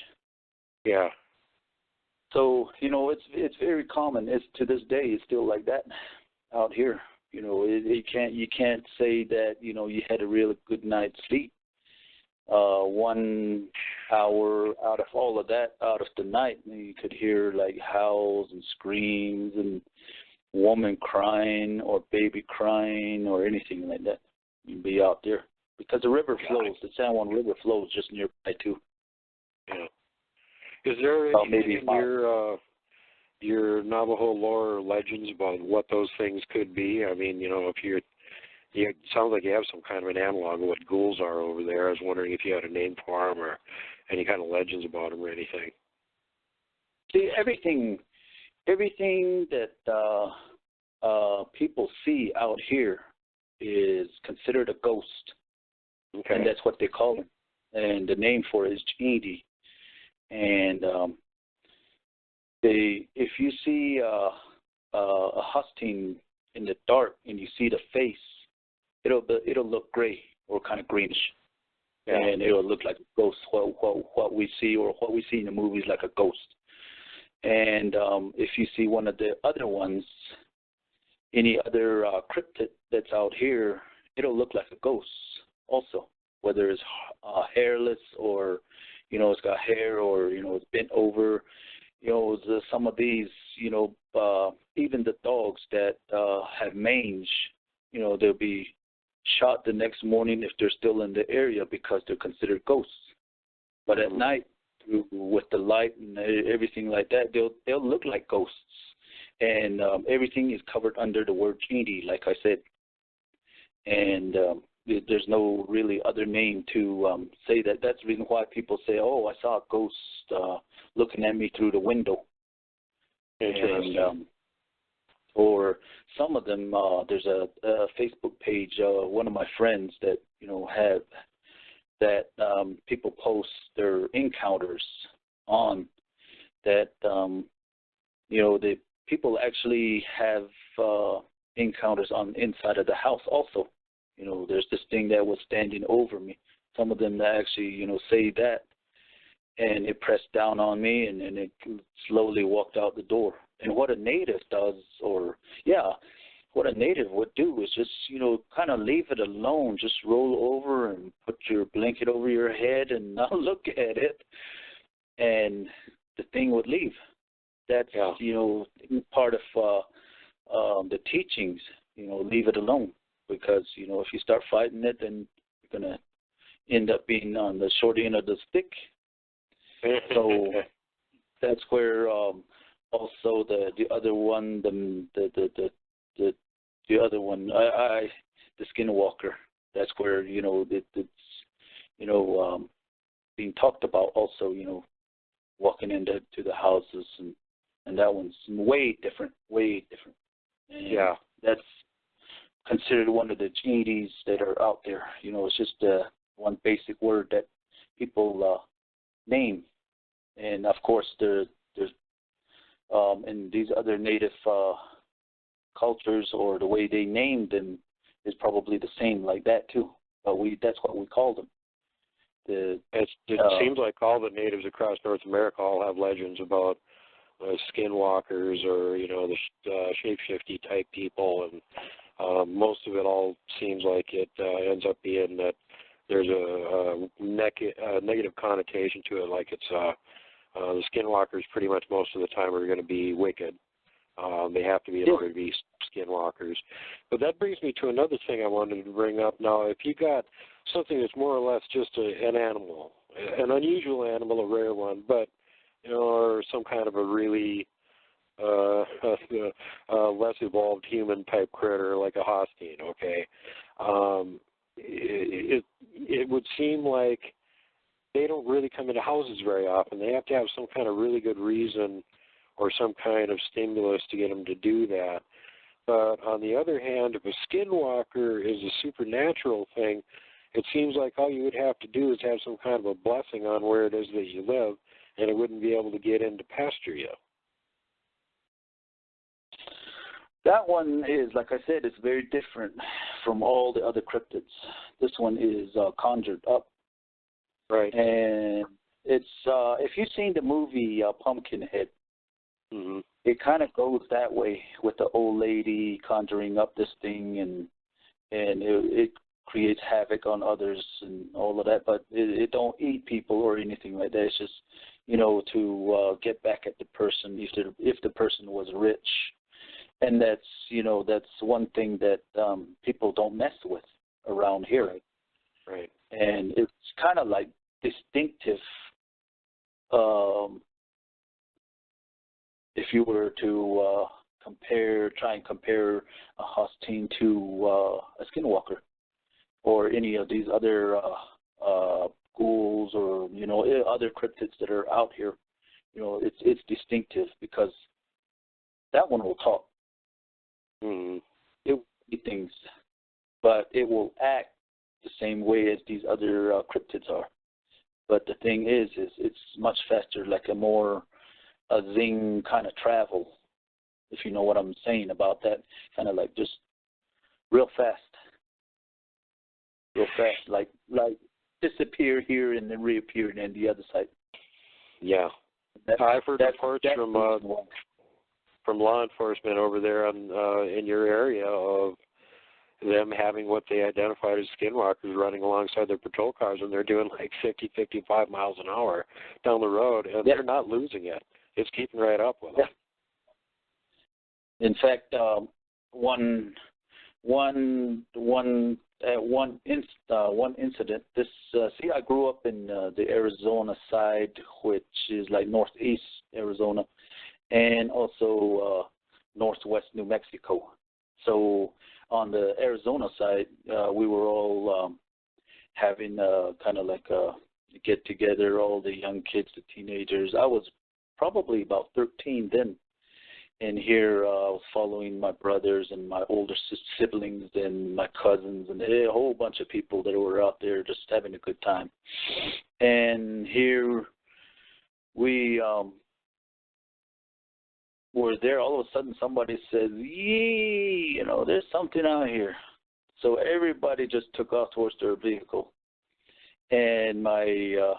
Yeah. So, it's very common. It's to this day, it's still like that out here. You can't say that, you had a really good night's sleep. 1 hour out of all of that, out of the night, you could hear like howls and screams and woman crying or baby crying or anything like that. You'd be out there because the river flows. The San Juan River flows just nearby too. Yeah. Is there anything in your Navajo lore or legends about what those things could be? I mean, it sounds like you have some kind of an analog of what ghouls are over there. I was wondering if you had a name for them or any kind of legends about them or anything. See, everything that people see out here is considered a ghost. Okay. And that's what they call them. And the name for it is Chindi. And if you see a husting in the dark and you see the face, it'll look gray or kind of greenish, and it'll look like a ghost. What we see or what we see in the movies like a ghost. And if you see one of the other ones, any other cryptid that's out here, it'll look like a ghost also, whether it's hairless or it's got hair or it's bent over. Some of these, even the dogs that have mange, they'll be shot the next morning if they're still in the area because they're considered ghosts. But at night, with the light and everything like that, they'll look like ghosts. And everything is covered under the word Chindi, like I said. And there's no really other name to say that. That's the reason why people say, oh, I saw a ghost looking at me through the window. And, or some of them, there's a Facebook page, one of my friends that, have that people post their encounters on that, the people actually have encounters on inside of the house also. There's this thing that was standing over me. Some of them that actually, say that, and it pressed down on me, and it slowly walked out the door. And what a native does, what a native would do is just, kind of leave it alone. Just roll over and put your blanket over your head and not look at it, and the thing would leave. That's, part of the teachings, leave it alone. Because, if you start fighting it, then you're going to end up being on the short end of the stick. So that's where also the other one, the the other one, the Skinwalker. That's where it's being talked about also. Walking into the houses and that one's way different. And yeah, that's considered one of the genies that are out there. It's just one basic word that people name, and of course there's in these other native cultures, or the way they named them is probably the same like that too. But that's what we call them. It seems like all the natives across North America all have legends about skinwalkers, or the shape-shifty type people, and most of it all seems like it ends up being that there's a negative connotation to it, like it's the skinwalkers pretty much most of the time are going to be wicked. They have to be in order to be skinwalkers. But that brings me to another thing I wanted to bring up. Now, if you got something that's more or less just an animal, an unusual animal, a rare one, but or some kind of a really less evolved human type critter like a hostine, okay? It would seem like they don't really come into houses very often. They have to have some kind of really good reason or some kind of stimulus to get them to do that. But on the other hand, if a skinwalker is a supernatural thing, it seems like all you would have to do is have some kind of a blessing on where it is that you live, and it wouldn't be able to get in to pasture you. That one is, like I said, it's very different from all the other cryptids. This one is conjured up. Right. And it's, if you've seen the movie Pumpkinhead, mm-hmm. It kind of goes that way with the old lady conjuring up this thing, and it creates havoc on others and all of that, but it don't eat people or anything like that. It's just, to get back at the person if the person was rich. And that's one thing that people don't mess with around here. Right. And it's kind of like distinctive. If you were to try and compare a hostine to a skinwalker, or any of these other ghouls, or other cryptids that are out here, it's distinctive because that one will talk. Mm-hmm. It will eat things, but it will act the same way as these other cryptids are. But the thing is it's much faster, like a zing kind of travel, if you know what I'm saying about that. Kind of like just real fast, like disappear here and then reappear in the other side. Yeah, I've heard reports from law enforcement over there in your area of them having what they identified as skinwalkers running alongside their patrol cars, and they're doing like 50, 55 miles an hour down the road, and they're not losing it. It's keeping right up with them. In fact, one incident. This I grew up in the Arizona side, which is like northeast Arizona, and also northwest New Mexico. So on the Arizona side, we were all having kind of like a get together, all the young kids, the teenagers. I was probably about 13 then. And here I was following my brothers and my older siblings and my cousins and a whole bunch of people that were out there just having a good time. And here we were there. All of a sudden somebody says, "Yee, there's something out here." So everybody just took off towards their vehicle. And my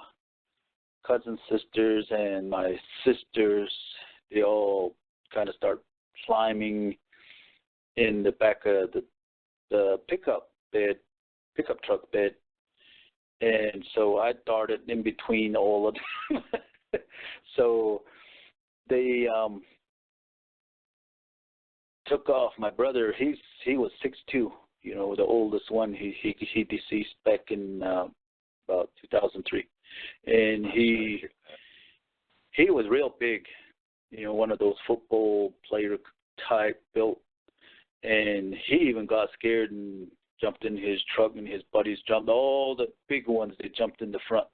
cousin sisters and my sisters, they all kind of start climbing in the back of the pickup truck bed. And so I darted in between all of them. So they took off. My brother, he was 6'2", the oldest one. He deceased back in about 2003. And he was real big. One of those football player type built, and he even got scared and jumped in his truck, and his buddies jumped. All the big ones, they jumped in the front,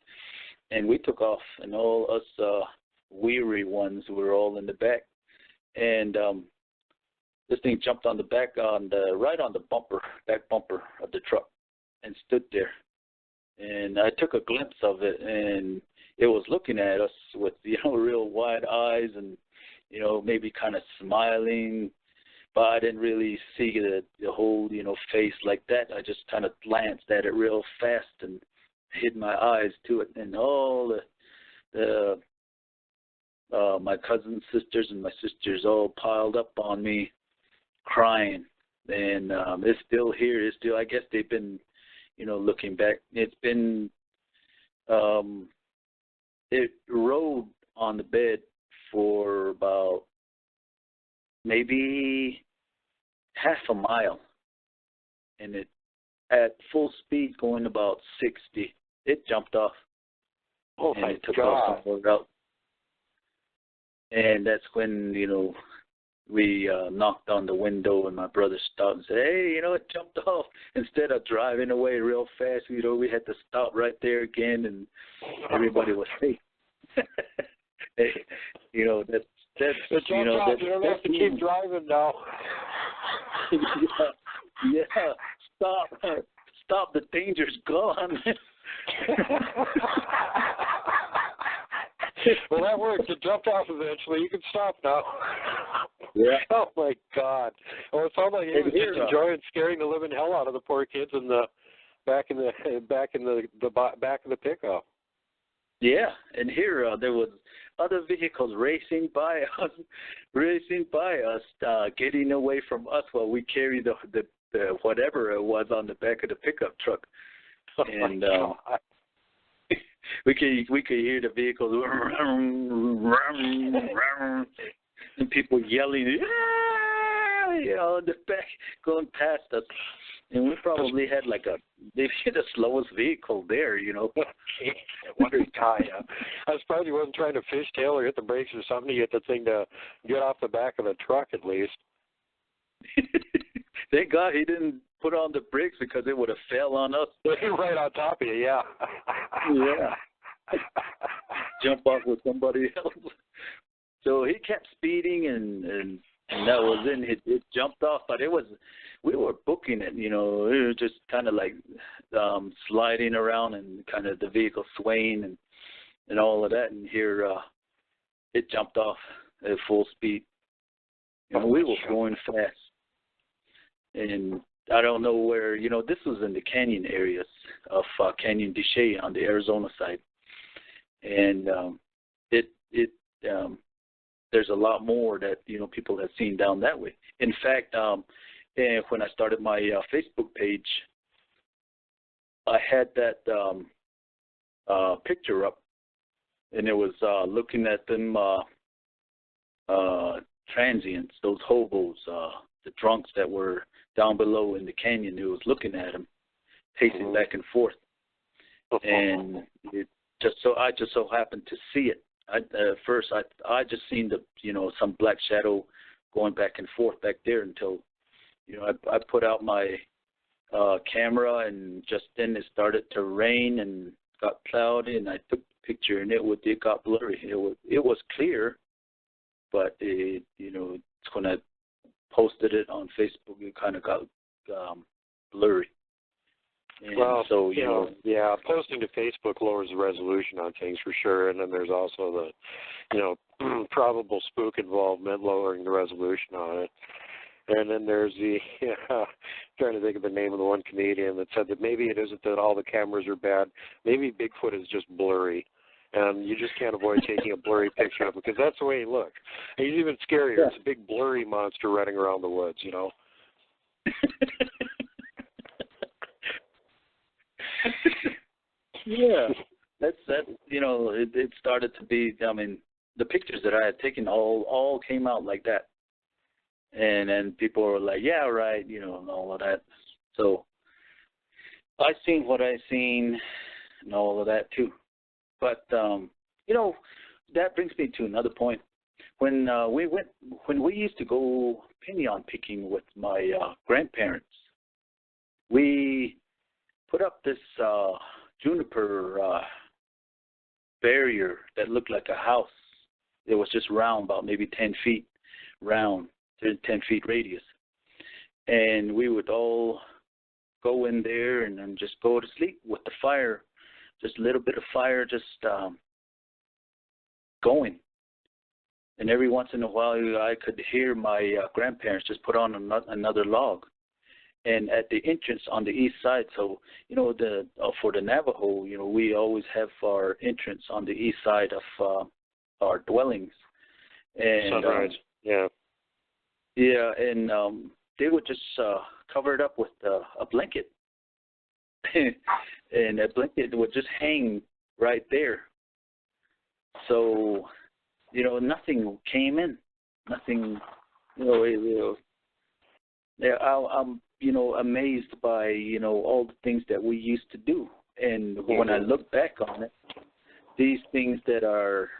and we took off, and all us weary ones were all in the back. And this thing jumped on the back, right on the back bumper of the truck, and stood there. And I took a glimpse of it, and it was looking at us with, real wide eyes and, maybe kind of smiling. But I didn't really see the whole, face like that. I just kind of glanced at it real fast and hid my eyes to it. And all my cousins, sisters, and my sisters all piled up on me, crying. And it's still here. It's still, I guess they've been, looking back. It's been, it rode on the bed for about maybe half a mile, and it at full speed going about 60. It jumped off. Oh and my it took God! off somewhere else. And that's when we knocked on the window, and my brother stopped and said, "Hey, it jumped off." Instead of driving away real fast, we had to stop right there again, and everybody was safe. That's it jumped off. You don't have to keep driving now. yeah. Stop. The danger's gone. Well, that worked. It jumped off eventually. You can stop now. Yeah. Oh my God. Well, it sounded like he was just enjoying scaring the living hell out of the poor kids in the back in the pickup. Yeah, and here there was other vehicles racing by us, getting away from us while we carried the whatever it was on the back of the pickup truck. Oh and we could hear the vehicles and people yelling, in the back going past us. And we probably had maybe the slowest vehicle there, What a guy! I was surprised he wasn't trying to fishtail or hit the brakes or something to get the thing to get off the back of the truck at least. Thank God he didn't put on the brakes, because it would have fell on us. Right on top of you, yeah. Yeah. Jump off with somebody else. So he kept speeding, and that was it. It jumped off, but we were booking it, it was just kind of like sliding around and kind of the vehicle swaying and all of that. And here it jumped off at full speed. We were going fast. And I don't know where, this was in the canyon areas of Canyon de Chelly on the Arizona side. And there's a lot more that, people have seen down that way. In fact, and when I started my Facebook page, I had that picture up, and it was looking at them transients, those hobos, the drunks that were down below in the canyon. It was looking at them, pacing back and forth, and I just so happened to see it. First, I just seen some black shadow going back and forth back there until. I put out my camera, and just then it started to rain and got cloudy, and I took the picture, and it got blurry. It was clear, but when I posted it on Facebook, it kind of got blurry. And well, so yeah, posting to Facebook lowers the resolution on things for sure, and then there's also the probable spook involvement lowering the resolution on it. And then there's trying to think of the name of the one comedian that said that maybe it isn't that all the cameras are bad. Maybe Bigfoot is just blurry, and you just can't avoid taking a blurry picture of him, because that's the way he looks. And he's even scarier. Yeah. It's a big blurry monster running around the woods, Yeah, that's it started to be. I mean, the pictures that I had taken all came out like that. And then people were like, yeah, right, and all of that. So I seen what I seen and all of that too. But, that brings me to another point. when we used to go pinyon picking with my grandparents, we put up this juniper barrier that looked like a house. It was just round, about maybe 10 feet round, 10 feet radius. And we would all go in there and then just go to sleep with the fire, just a little bit of fire just going. And every once in a while, I could hear my grandparents just put on another log. And at the entrance on the east side, so, for the Navajo, we always have our entrance on the east side of our dwellings. And sunrise, yeah. Yeah, and they would just cover it up with a blanket. And that blanket would just hang right there. So, nothing came in. Nothing, yeah, I'm, amazed by, all the things that we used to do. And when I look back on it, these things that are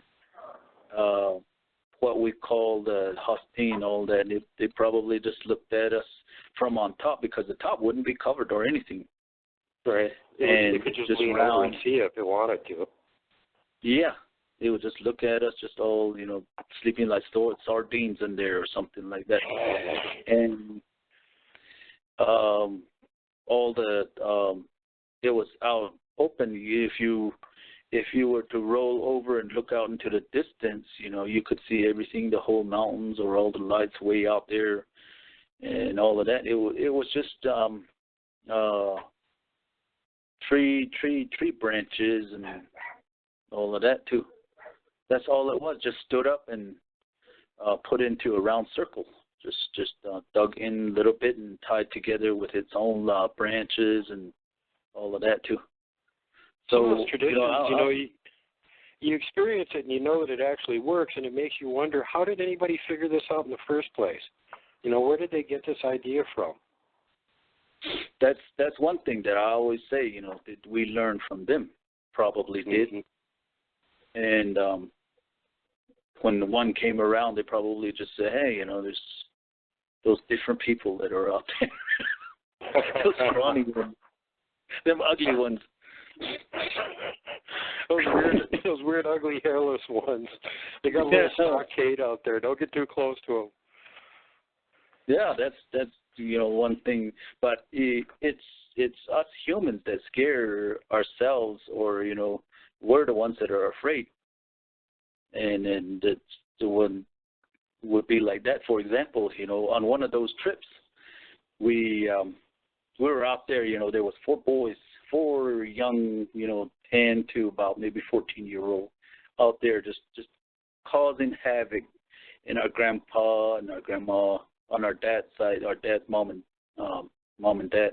what we call the Hosteen, all that, they probably just looked at us from on top, because the top wouldn't be covered or anything. Right. And they could just lean over and see if they wanted to. Yeah. They would just look at us, just all, sleeping like sardines in there or something like that. And all the, it was out open. If you were to roll over and look out into the distance, you could see everything, the whole mountains or all the lights way out there and all of that. It was just tree branches and all of that too. That's all it was. Just stood up and put into a round circle. Just dug in a little bit and tied together with its own branches and all of that too. So those traditions, you experience it and you know that it actually works, and it makes you wonder, how did anybody figure this out in the first place? Where did they get this idea from? That's one thing that I always say, did we learn from them? Probably did. Mm-hmm. And when the one came around, they probably just said, hey, there's those different people that are out there. Those scrawny ones. Them ugly ones. those weird, ugly, hairless ones. They got a little stockade out there. Don't get too close to them. Yeah, that's one thing. But it's us humans that scare ourselves, or we're the ones that are afraid. And that's the one would be like that. For example, on one of those trips, we were out there. There was 4 boys. 4 young, 10 to about maybe 14-year-old out there just causing havoc in our grandpa and our grandma on our dad's side, our dad's mom and dad.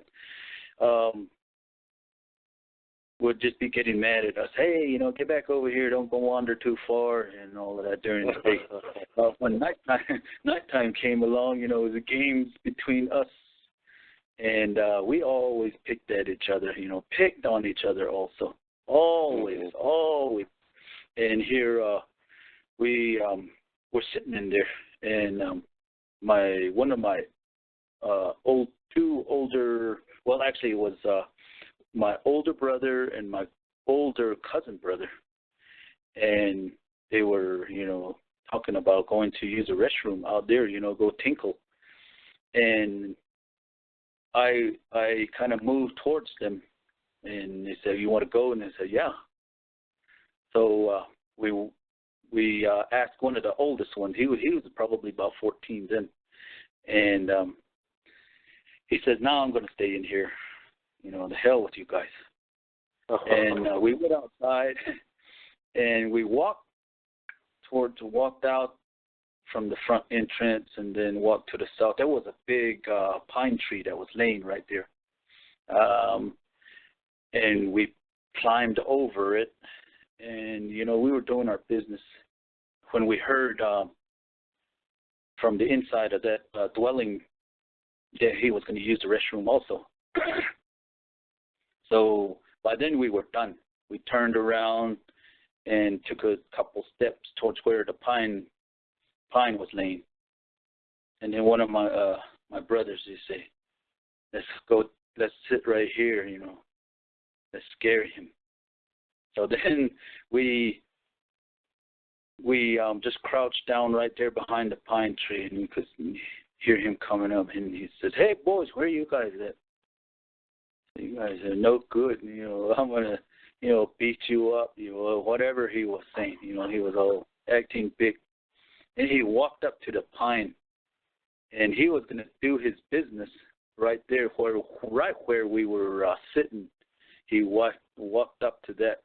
Would just be getting mad at us. Hey, get back over here. Don't go wander too far and all of that during the day. When nighttime came along, it was the games between us. And we always picked at each other, picked on each other also. Always. And here we were sitting in there, and one of my actually it was my older brother and my older cousin brother. And they were, talking about going to use the restroom out there, go tinkle. And I kind of moved towards them, and they said, "You want to go?" And I said, "Yeah." So we asked one of the oldest ones. He was probably about 14 then, and he says, "No, I'm going to stay in here. The hell with you guys." And we went outside, and we walked out from the front entrance and then walked to the south. There was a big pine tree that was laying right there. And we climbed over it, and, we were doing our business when we heard from the inside of that dwelling that he was going to use the restroom also. So by then we were done. We turned around and took a couple steps towards where the pine pine was laying. And then one of my my brothers, they say, let's sit right here, let's scare him. So then we just crouched down right there behind the pine tree, and we could hear him coming up, and he says, "Hey boys, where are you guys at? You guys are no good. I'm gonna, beat you up. Whatever he was saying. He was all acting big." And he walked up to the pine, and he was gonna do his business right there, right where we were sitting. He walked up to that,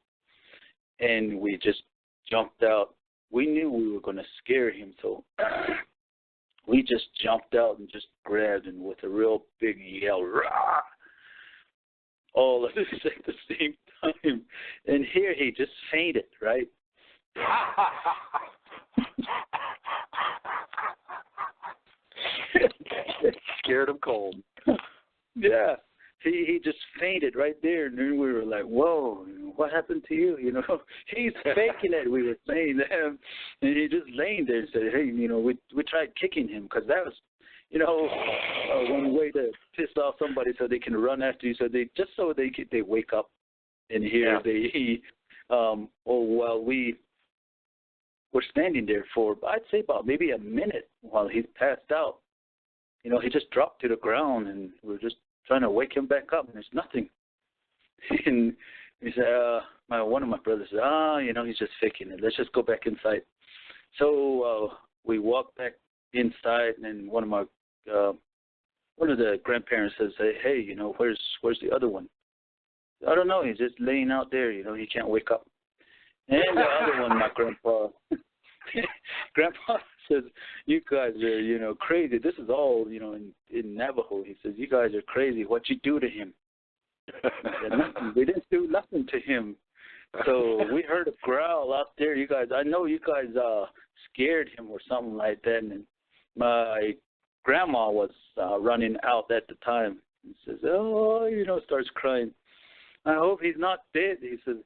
and we just jumped out. We knew we were gonna scare him, so we just jumped out and just grabbed him with a real big yell, "Rah!" All of this at the same time. And here he just fainted, right? Scared him cold. Yeah. He just fainted right there, and then we were like, "Whoa, what happened to you?" He's faking it. We were saying to him, and he just laying there and said, "Hey, we tried kicking him because that was, one way to piss off somebody so they can run after you, so they wake up and hear while we were standing there for, I'd say about maybe a minute while he passed out. He just dropped to the ground, and we were just trying to wake him back up, and there's nothing. And he said, one of my brothers said, he's just faking it. Let's just go back inside. So we walked back inside, and one of the grandparents says, "Hey, where's the other one?" "I don't know. He's just laying out there. He can't wake up." And the other one, my grandpa says, "You guys are, crazy. This is all, in Navajo." He says, "You guys are crazy. What you do to him?" I said, "Nothing. We didn't do nothing to him." So we heard a growl out there. I know you guys scared him or something like that. And my grandma was running out at the time. He says, starts crying. "I hope he's not dead." He says,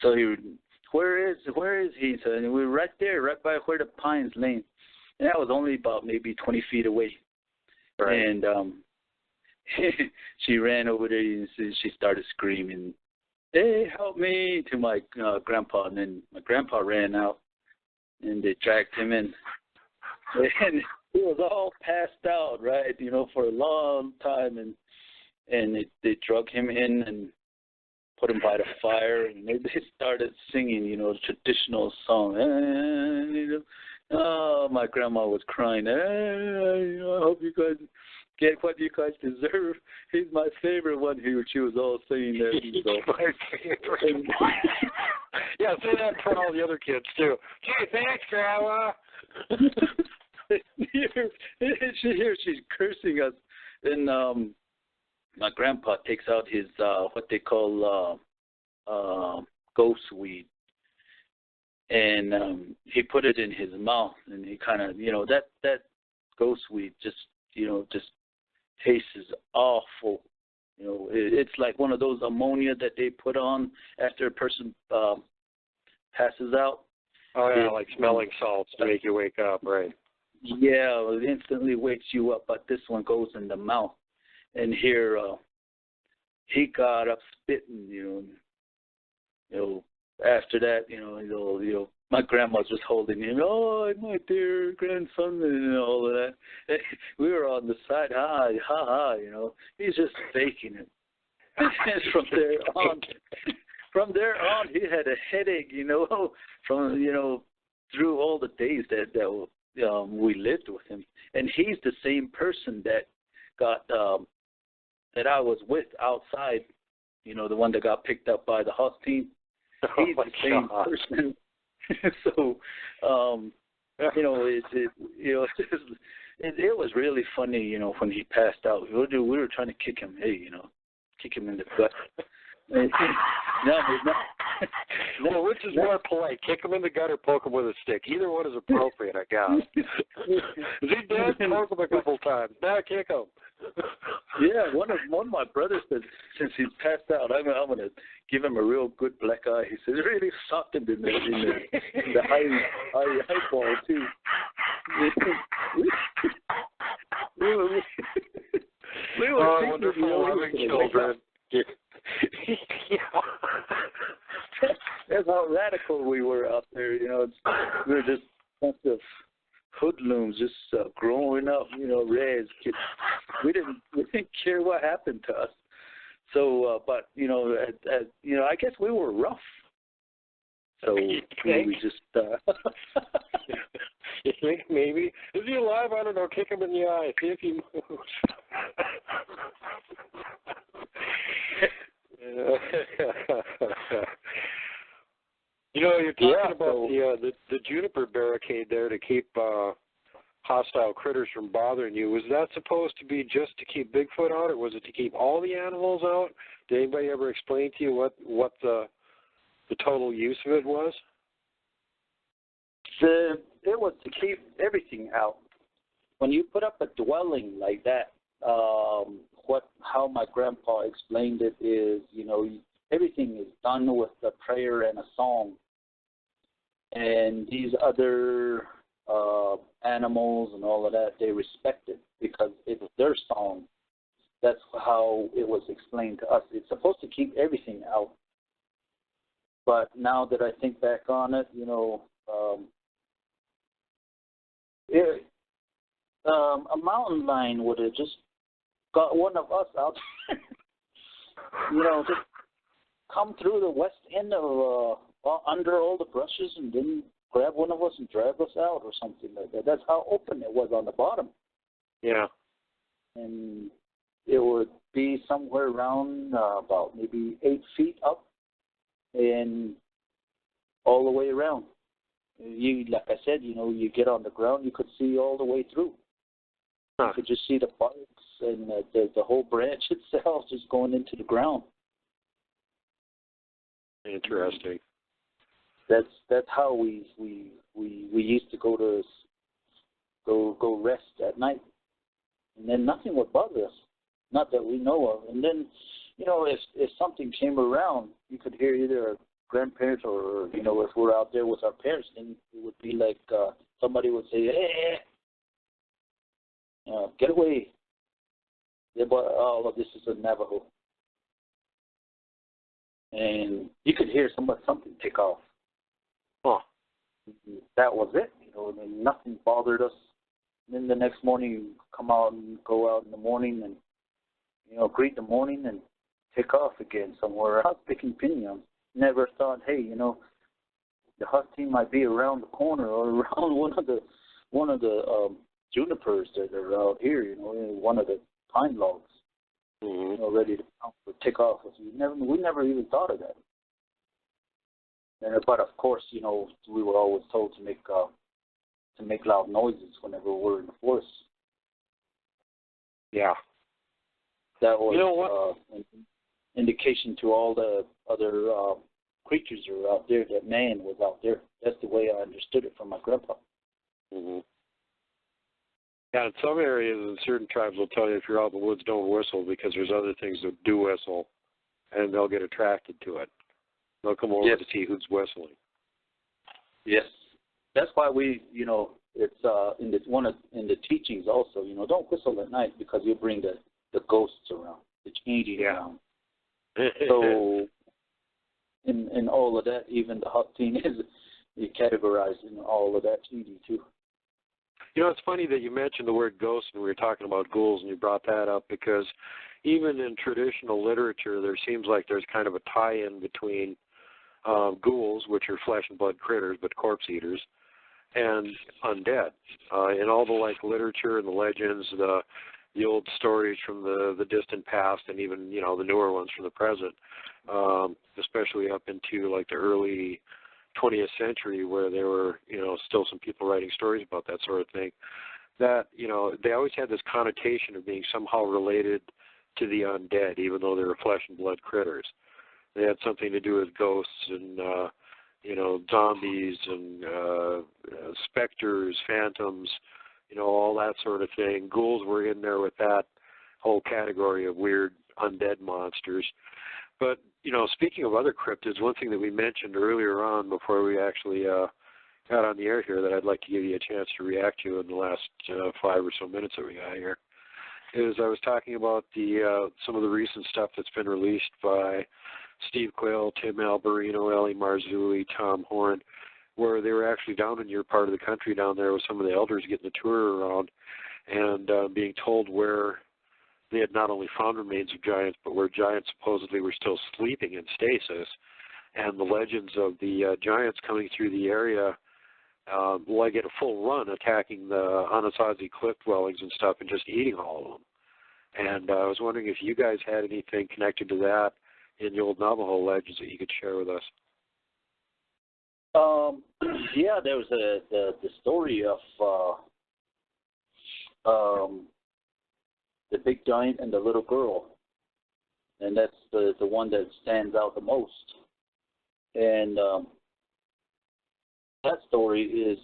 so where is he? So, and we were right there, right by where the pine's laying. And that was only about maybe 20 feet away. Right. And she ran over there, and she started screaming, "Hey, help me," to my grandpa. And then my grandpa ran out, and they dragged him in. And he was all passed out, right, for a long time. And they drug him in and put him by the fire, and they started singing, the traditional song. My grandma was crying. I hope you guys get what you guys deserve. He's my favorite one here. She was all saying that. My favorite. Yeah, say that for all the other kids, too. "Gee, thanks, Grandma." She's cursing us. And my grandpa takes out his what they call ghost weed, and he put it in his mouth, and he kind of, that ghost weed just tastes awful. It's like one of those ammonia that they put on after a person passes out. Oh yeah, like smelling salts to make you wake up, right? Yeah, it instantly wakes you up, but this one goes in the mouth. And here, he got up spitting, after that, my grandma was just holding him. "Oh, my dear grandson," and all of that. And we were on the side, ha, he's just faking it. And from there on, he had a headache, from, through all the days that we lived with him. And he's the same person that got, that I was with outside, the one that got picked up by the house team. He's the same person. So, it was really funny, when he passed out. We were trying to kick him, kick him in the gut. No, which is more polite, kick him in the gut or poke him with a stick? Either one is appropriate, I guess. Is he dead? Poke him a couple times. Now kick him. Yeah, one of my brothers said, since he's passed out, I'm gonna give him a real good black eye. He said, it really sucked him in the high ball too. We were wonderful loving children. Yeah. That's how radical we were out there. You know, we were just bunch of hoodlums, just growing up. You know, raised kids. We didn't care what happened to us. So, but you know, I guess we were rough. So we just. You think maybe? Is he alive? I don't know. Kick him in the eye. See if he moves. You know, you're talking about the juniper barricade there to keep hostile critters from bothering you. Was that supposed to be just to keep Bigfoot out, or was it to keep all the animals out? Did anybody ever explain to you what the total use of it was? It was to keep everything out. When you put up a dwelling like that, how my grandpa explained it is, you know, everything is done with a prayer and a song. And these other animals and all of that, they respect it because it's their song. That's how it was explained to us. It's supposed to keep everything out. But now that I think back on it, you know, a mountain lion would have just got one of us out, you know, just come through the west end of under all the brushes and then grab one of us and drag us out or something like that. That's how open it was on the bottom. Yeah. And it would be somewhere around about maybe 8 feet up and all the way around. You, like I said, you know, you get on the ground, you could see all the way through. You could just see the barks and the whole branch itself just going into the ground. Interesting. That's how we used to go rest at night, and then nothing would bother us, not that we know of. And then, you know, if something came around, you could hear either our grandparents or, you know, if we're out there with our parents, then it would be like somebody would say, "Hey, get away!" Yeah, but all of this is a Navajo, and you could hear something take off. Huh. That was it. You know, I mean, nothing bothered us. And then the next morning, you come out and go out in the morning and, you know, greet the morning and take off again somewhere else picking piñons. Never thought, hey, you know, the hut team might be around the corner or around one of the junipers that are out here. You know, one of the pine logs. Mm-hmm. You know, ready to take off. We never even thought of that. But of course, you know, we were always told to make loud noises whenever we're in the forest. Yeah. That was, you know what? An indication to all the other creatures that were out there that man was out there. That's the way I understood it from my grandpa. Mm-hmm. Yeah, in some areas and certain tribes will tell you if you're out in the woods, don't whistle because there's other things that do whistle, and they'll get attracted to it. They'll come over to see who's whistling. Yes, that's why we, you know, it's in the teachings also. You know, don't whistle at night because you bring the ghosts around, the changing around. So, in all of that, even the hot thing is categorized in all of that changing too. You know, it's funny that you mentioned the word ghost and we were talking about ghouls and you brought that up because even in traditional literature, there seems like there's kind of a tie-in between ghouls, which are flesh and blood critters, but corpse eaters, and undead. In all the like literature and the legends, the old stories from the distant past, and even, you know, the newer ones from the present, especially up into like the early 20th century, where there were, you know, still some people writing stories about that sort of thing. That, you know, they always had this connotation of being somehow related to the undead, even though they were flesh and blood critters. They had something to do with ghosts and, you know, zombies and specters, phantoms, you know, all that sort of thing. Ghouls were in there with that whole category of weird undead monsters. But, speaking of other cryptids, one thing that we mentioned earlier on before we actually got on the air here that I'd like to give you a chance to react to in the last 5 or so minutes that we got here is I was talking about some of the recent stuff that's been released by Steve Quayle, Tim Alberino, Ellie Marzulli, Tom Horn, where they were actually down in your part of the country down there with some of the elders getting a tour around and being told where they had not only found remains of giants, but where giants supposedly were still sleeping in stasis, and the legends of the giants coming through the area, like at a full run, attacking the Anasazi cliff dwellings and stuff and just eating all of them. And I was wondering if you guys had anything connected to that in the old Navajo legends that you could share with us. Yeah, there was the story of the big giant and the little girl, and that's the one that stands out the most. And that story is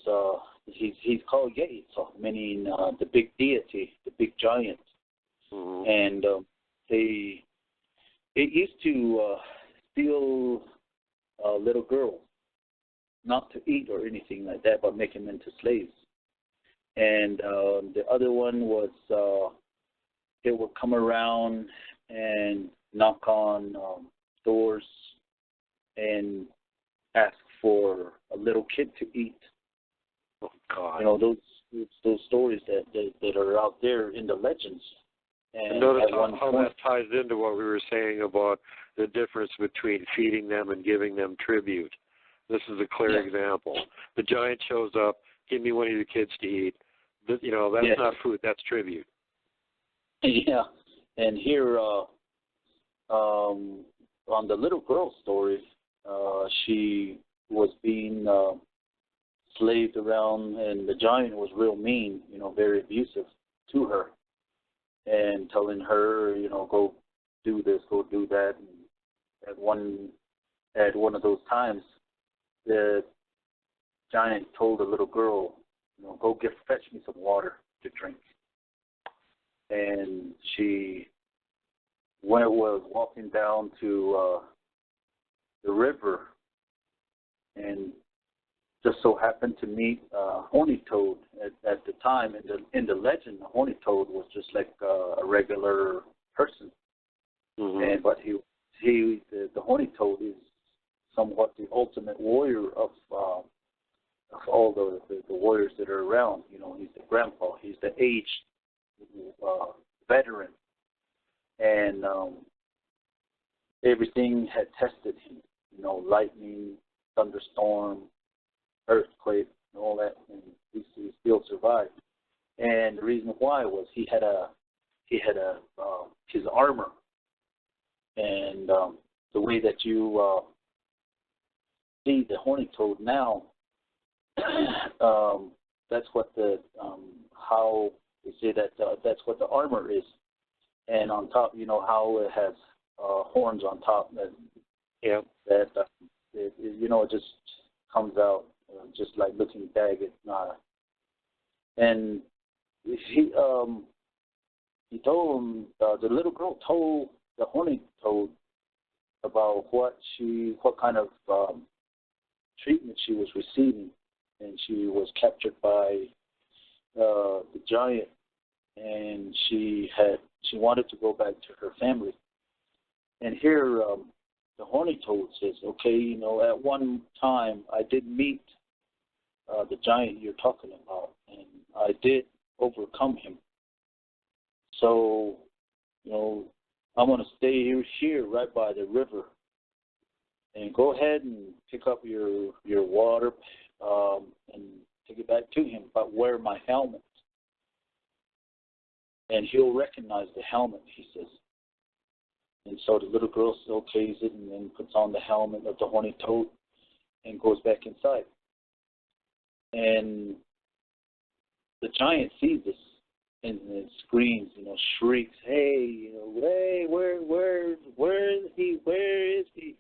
he's called Yates, meaning the big deity, the big giant. Mm-hmm. And it used to steal little girls, not to eat or anything like that, but make them into slaves. And the other one was it would come around and knock on doors and ask for a little kid to eat. Oh God! Those stories that are out there in the legends. And notice how that ties into what we were saying about the difference between feeding them and giving them tribute. This is a clear example. The giant shows up, give me one of your kids to eat. That's not food, that's tribute. Yeah, and here on the little girl story, she was being slaved around, and the giant was real mean, very abusive to her, and telling her, go do this, go do that. And at one of those times, the giant told the little girl, go fetch me some water to drink. And she was walking down to the river, and just so happened to meet Horny Toad. At the time, in the legend, the Horny Toad was just like a regular person. Mm-hmm. But the Horny Toad is somewhat the ultimate warrior of all the warriors that are around. He's the grandpa. He's the aged veteran, and everything had tested him. Lightning, thunderstorm, earthquake, and all that, and he still survived. And the reason why was he had his armor, and the way that you see the Horny Toad now, that's what how they say that's what the armor is. And on top, how it has horns on top. It just comes out just like looking bag. It's not. And he told him, the little girl told the Horny Toad about what kind of treatment she was receiving, and she was captured by the giant, and she wanted to go back to her family. And here the Horny Toad says, okay, at one time I did meet the giant you're talking about, and I did overcome him. So, I'm going to stay here right by the river, and go ahead and pick up your water and take it back to him, but wear my helmet. And he'll recognize the helmet, he says. And so the little girl still okays it and then puts on the helmet of the Horny Toad and goes back inside. And the giant sees this and screams, shrieks, hey, hey, where is he? Where is he?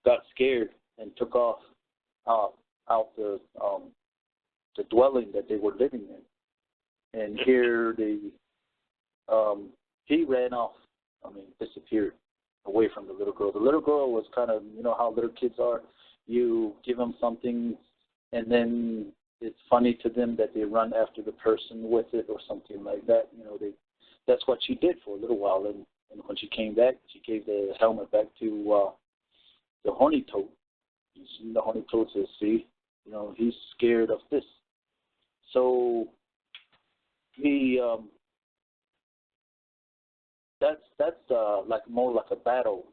Got scared and took off out the dwelling that they were living in. And here he ran off. Disappeared away from the little girl. The little girl was kind of, how little kids are. You give them something, and then it's funny to them that they run after the person with it or something like that. That's what she did for a little while. And when she came back, she gave the helmet back to the horny toad. The horny toad says, see, he's scared of this. So he, that's like more like a battle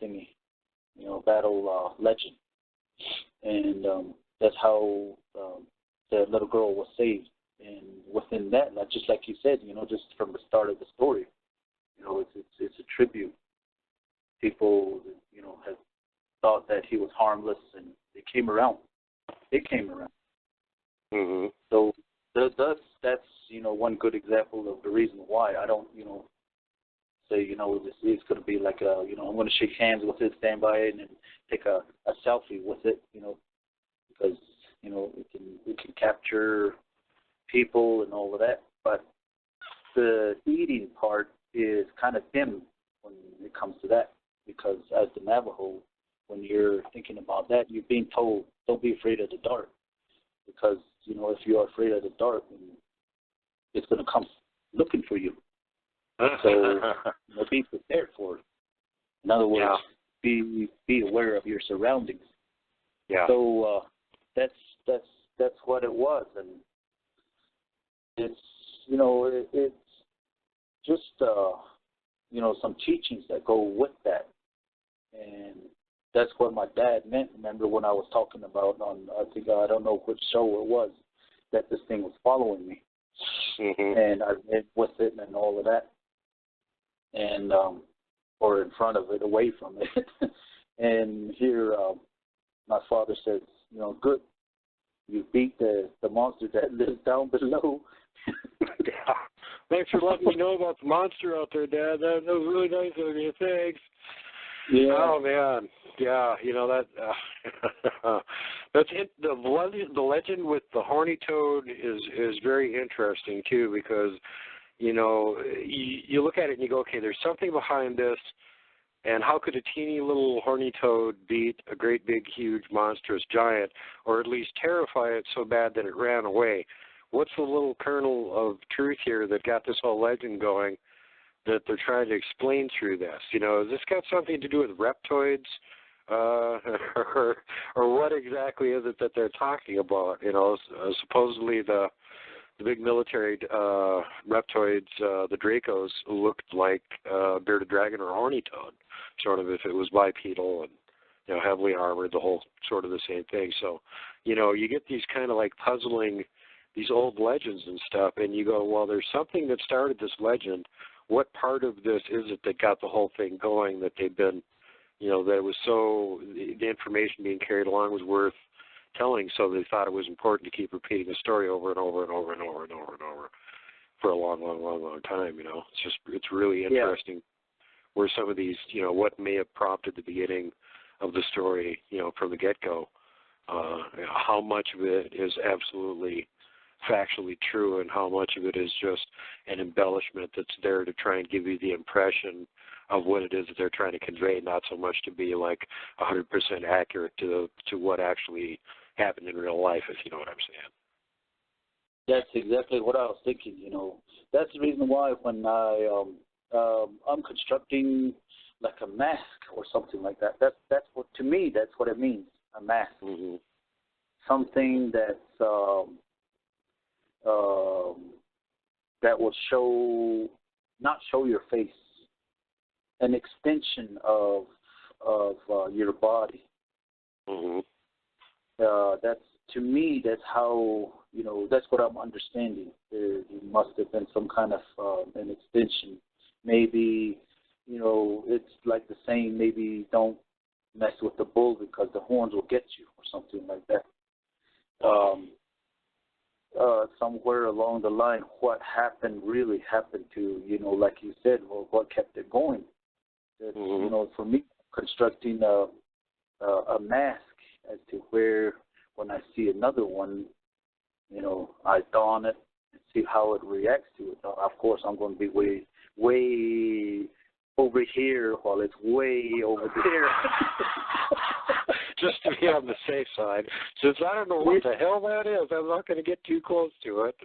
thingy, battle legend. And that's how the little girl was saved. And within that, just like you said, just from the start of the story, it's a tribute. People, have thought that he was harmless, and they came around. Mm-hmm. So that's one good example of the reason why I don't, say, this is going to be like I'm going to shake hands with it, stand by it, and take a selfie with it, because, it can capture people and all of that. But the eating part is kind of dim when it comes to that, because as the Navajo, when you're thinking about that, you're being told, don't be afraid of the dark, because, if you are afraid of the dark, it's going to come looking for you. So be prepared for it. In other words, be aware of your surroundings. Yeah. So that's what it was, and it's it's just some teachings that go with that, and that's what my dad meant. Remember when I was talking about on I don't know which show it was, that this thing was following me, and I went with it and all of that. And or in front of it, away from it. And here, my father says, good, you beat the monster that lives down below. Yeah. Thanks for letting me know about the monster out there, Dad. That was really nice of you. Thanks. Yeah. Oh man, yeah. That's it. The legend with the horny toad is very interesting too, because you look at it and you go, okay, there's something behind this, and how could a teeny little horny toad beat a great big huge monstrous giant, or at least terrify it so bad that it ran away? What's the little kernel of truth here that got this whole legend going that they're trying to explain through this? Has this got something to do with reptoids, or what exactly is it that they're talking about? Supposedly the big military reptoids, the Dracos, looked like bearded dragon or horny toad, sort of, if it was bipedal and heavily armored, the whole sort of the same thing. So, you get these kind of like puzzling, these old legends and stuff, and you go, well, there's something that started this legend. What part of this is it that got the whole thing going, that they've been, that it was so, the information being carried along was worth telling, so they thought it was important to keep repeating the story over and over and over and over and over and over for a long time. It's really interesting where some of these, what may have prompted the beginning of the story, from the get-go, how much of it is absolutely factually true and how much of it is just an embellishment that's there to try and give you the impression of what it is that they're trying to convey, not so much to be like 100% accurate to what actually happened in real life, if you know what I'm saying. That's exactly what I was thinking. That's the reason why when I'm constructing like a mask or something like that. That's what, to me, that's what it means, a mask. Mm-hmm. Something that's that will not show your face, an extension of your body. Mm-hmm. That's, to me, that's how, that's what I'm understanding. There must have been some kind of an extension. Maybe, it's like the saying, maybe don't mess with the bull because the horns will get you, or something like that. Somewhere along the line, what really happened to, like you said, or what kept it going. That, mm-hmm. For me, constructing a mask as to where, when I see another one, I don it and see how it reacts to it. Of course, I'm going to be way over here while it's way over there. Just to be on the safe side. Since I don't know what the hell that is, I'm not going to get too close to it.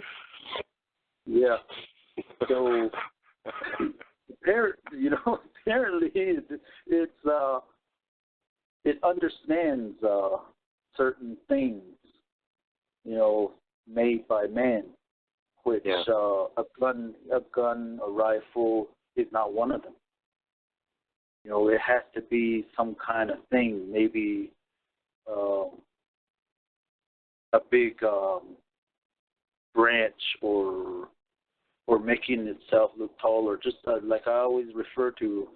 Yeah. So, apparently it understands certain things, made by man, which a gun, a rifle is not one of them. It has to be some kind of thing, maybe a big branch or making itself look taller. Just like I always refer to,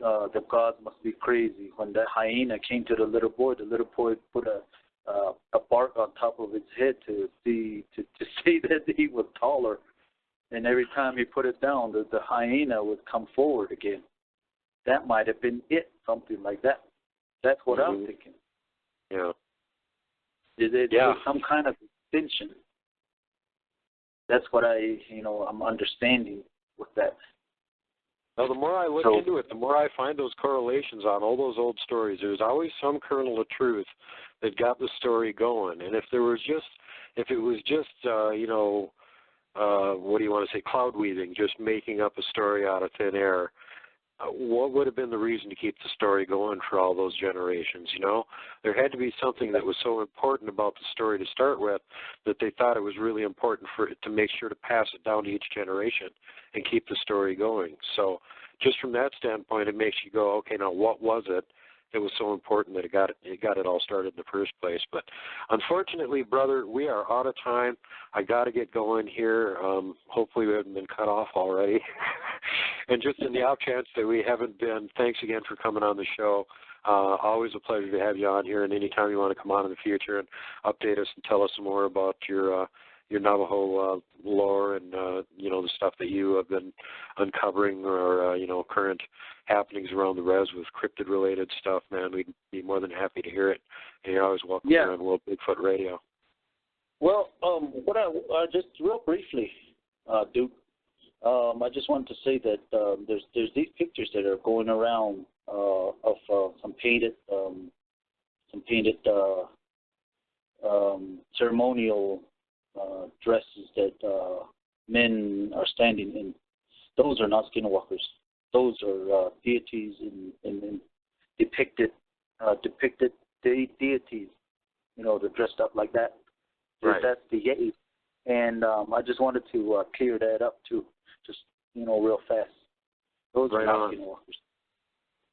the gods must be crazy. When that hyena came to the little boy put a bark on top of its head to see that he was taller, and every time he put it down, the hyena would come forward again. That might have been it, something like that. That's what I'm thinking. Yeah. It's some kind of extension. That's what I'm understanding with that. Now, the more I look into it, the more I find those correlations on all those old stories. There's always some kernel of truth that got the story going. And if it was just, what do you want to say, cloud weaving, just making up a story out of thin air, what would have been the reason to keep the story going for all those generations, There had to be something that was so important about the story to start with that they thought it was really important for it to make sure to pass it down to each generation and keep the story going. So just from that standpoint, it makes you go, okay, now what was it that was so important that it got it all started in the first place? But unfortunately, brother, we are out of time. I got to get going here. Hopefully we haven't been cut off already. And just in the off chance that we haven't been, thanks again for coming on the show. Always a pleasure to have you on here, and anytime you want to come on in the future and update us and tell us some more about your Navajo lore and the stuff that you have been uncovering, or current happenings around the res with cryptid related stuff, man, we'd be more than happy to hear it. And you're always welcome here on World Bigfoot Radio. Well, what I just real briefly, Duke, I just wanted to say that there's these pictures that are going around of some painted ceremonial dresses that men are standing in. Those are not skinwalkers. Those are deities and depicted deities. They're dressed up like that. Right. That's the Yeti. And I just wanted to clear that up too, just real fast. Those are not skinwalkers.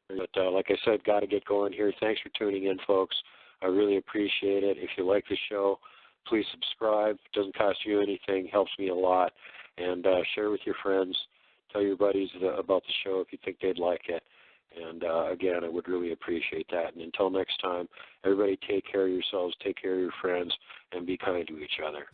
But like I said, got to get going here. Thanks for tuning in, folks. I really appreciate it. If you like the show, please subscribe. It doesn't cost you anything. Helps me a lot. And share with your friends. Tell your buddies about the show if you think they'd like it. And, again, I would really appreciate that. And until next time, everybody take care of yourselves, take care of your friends, and be kind to each other.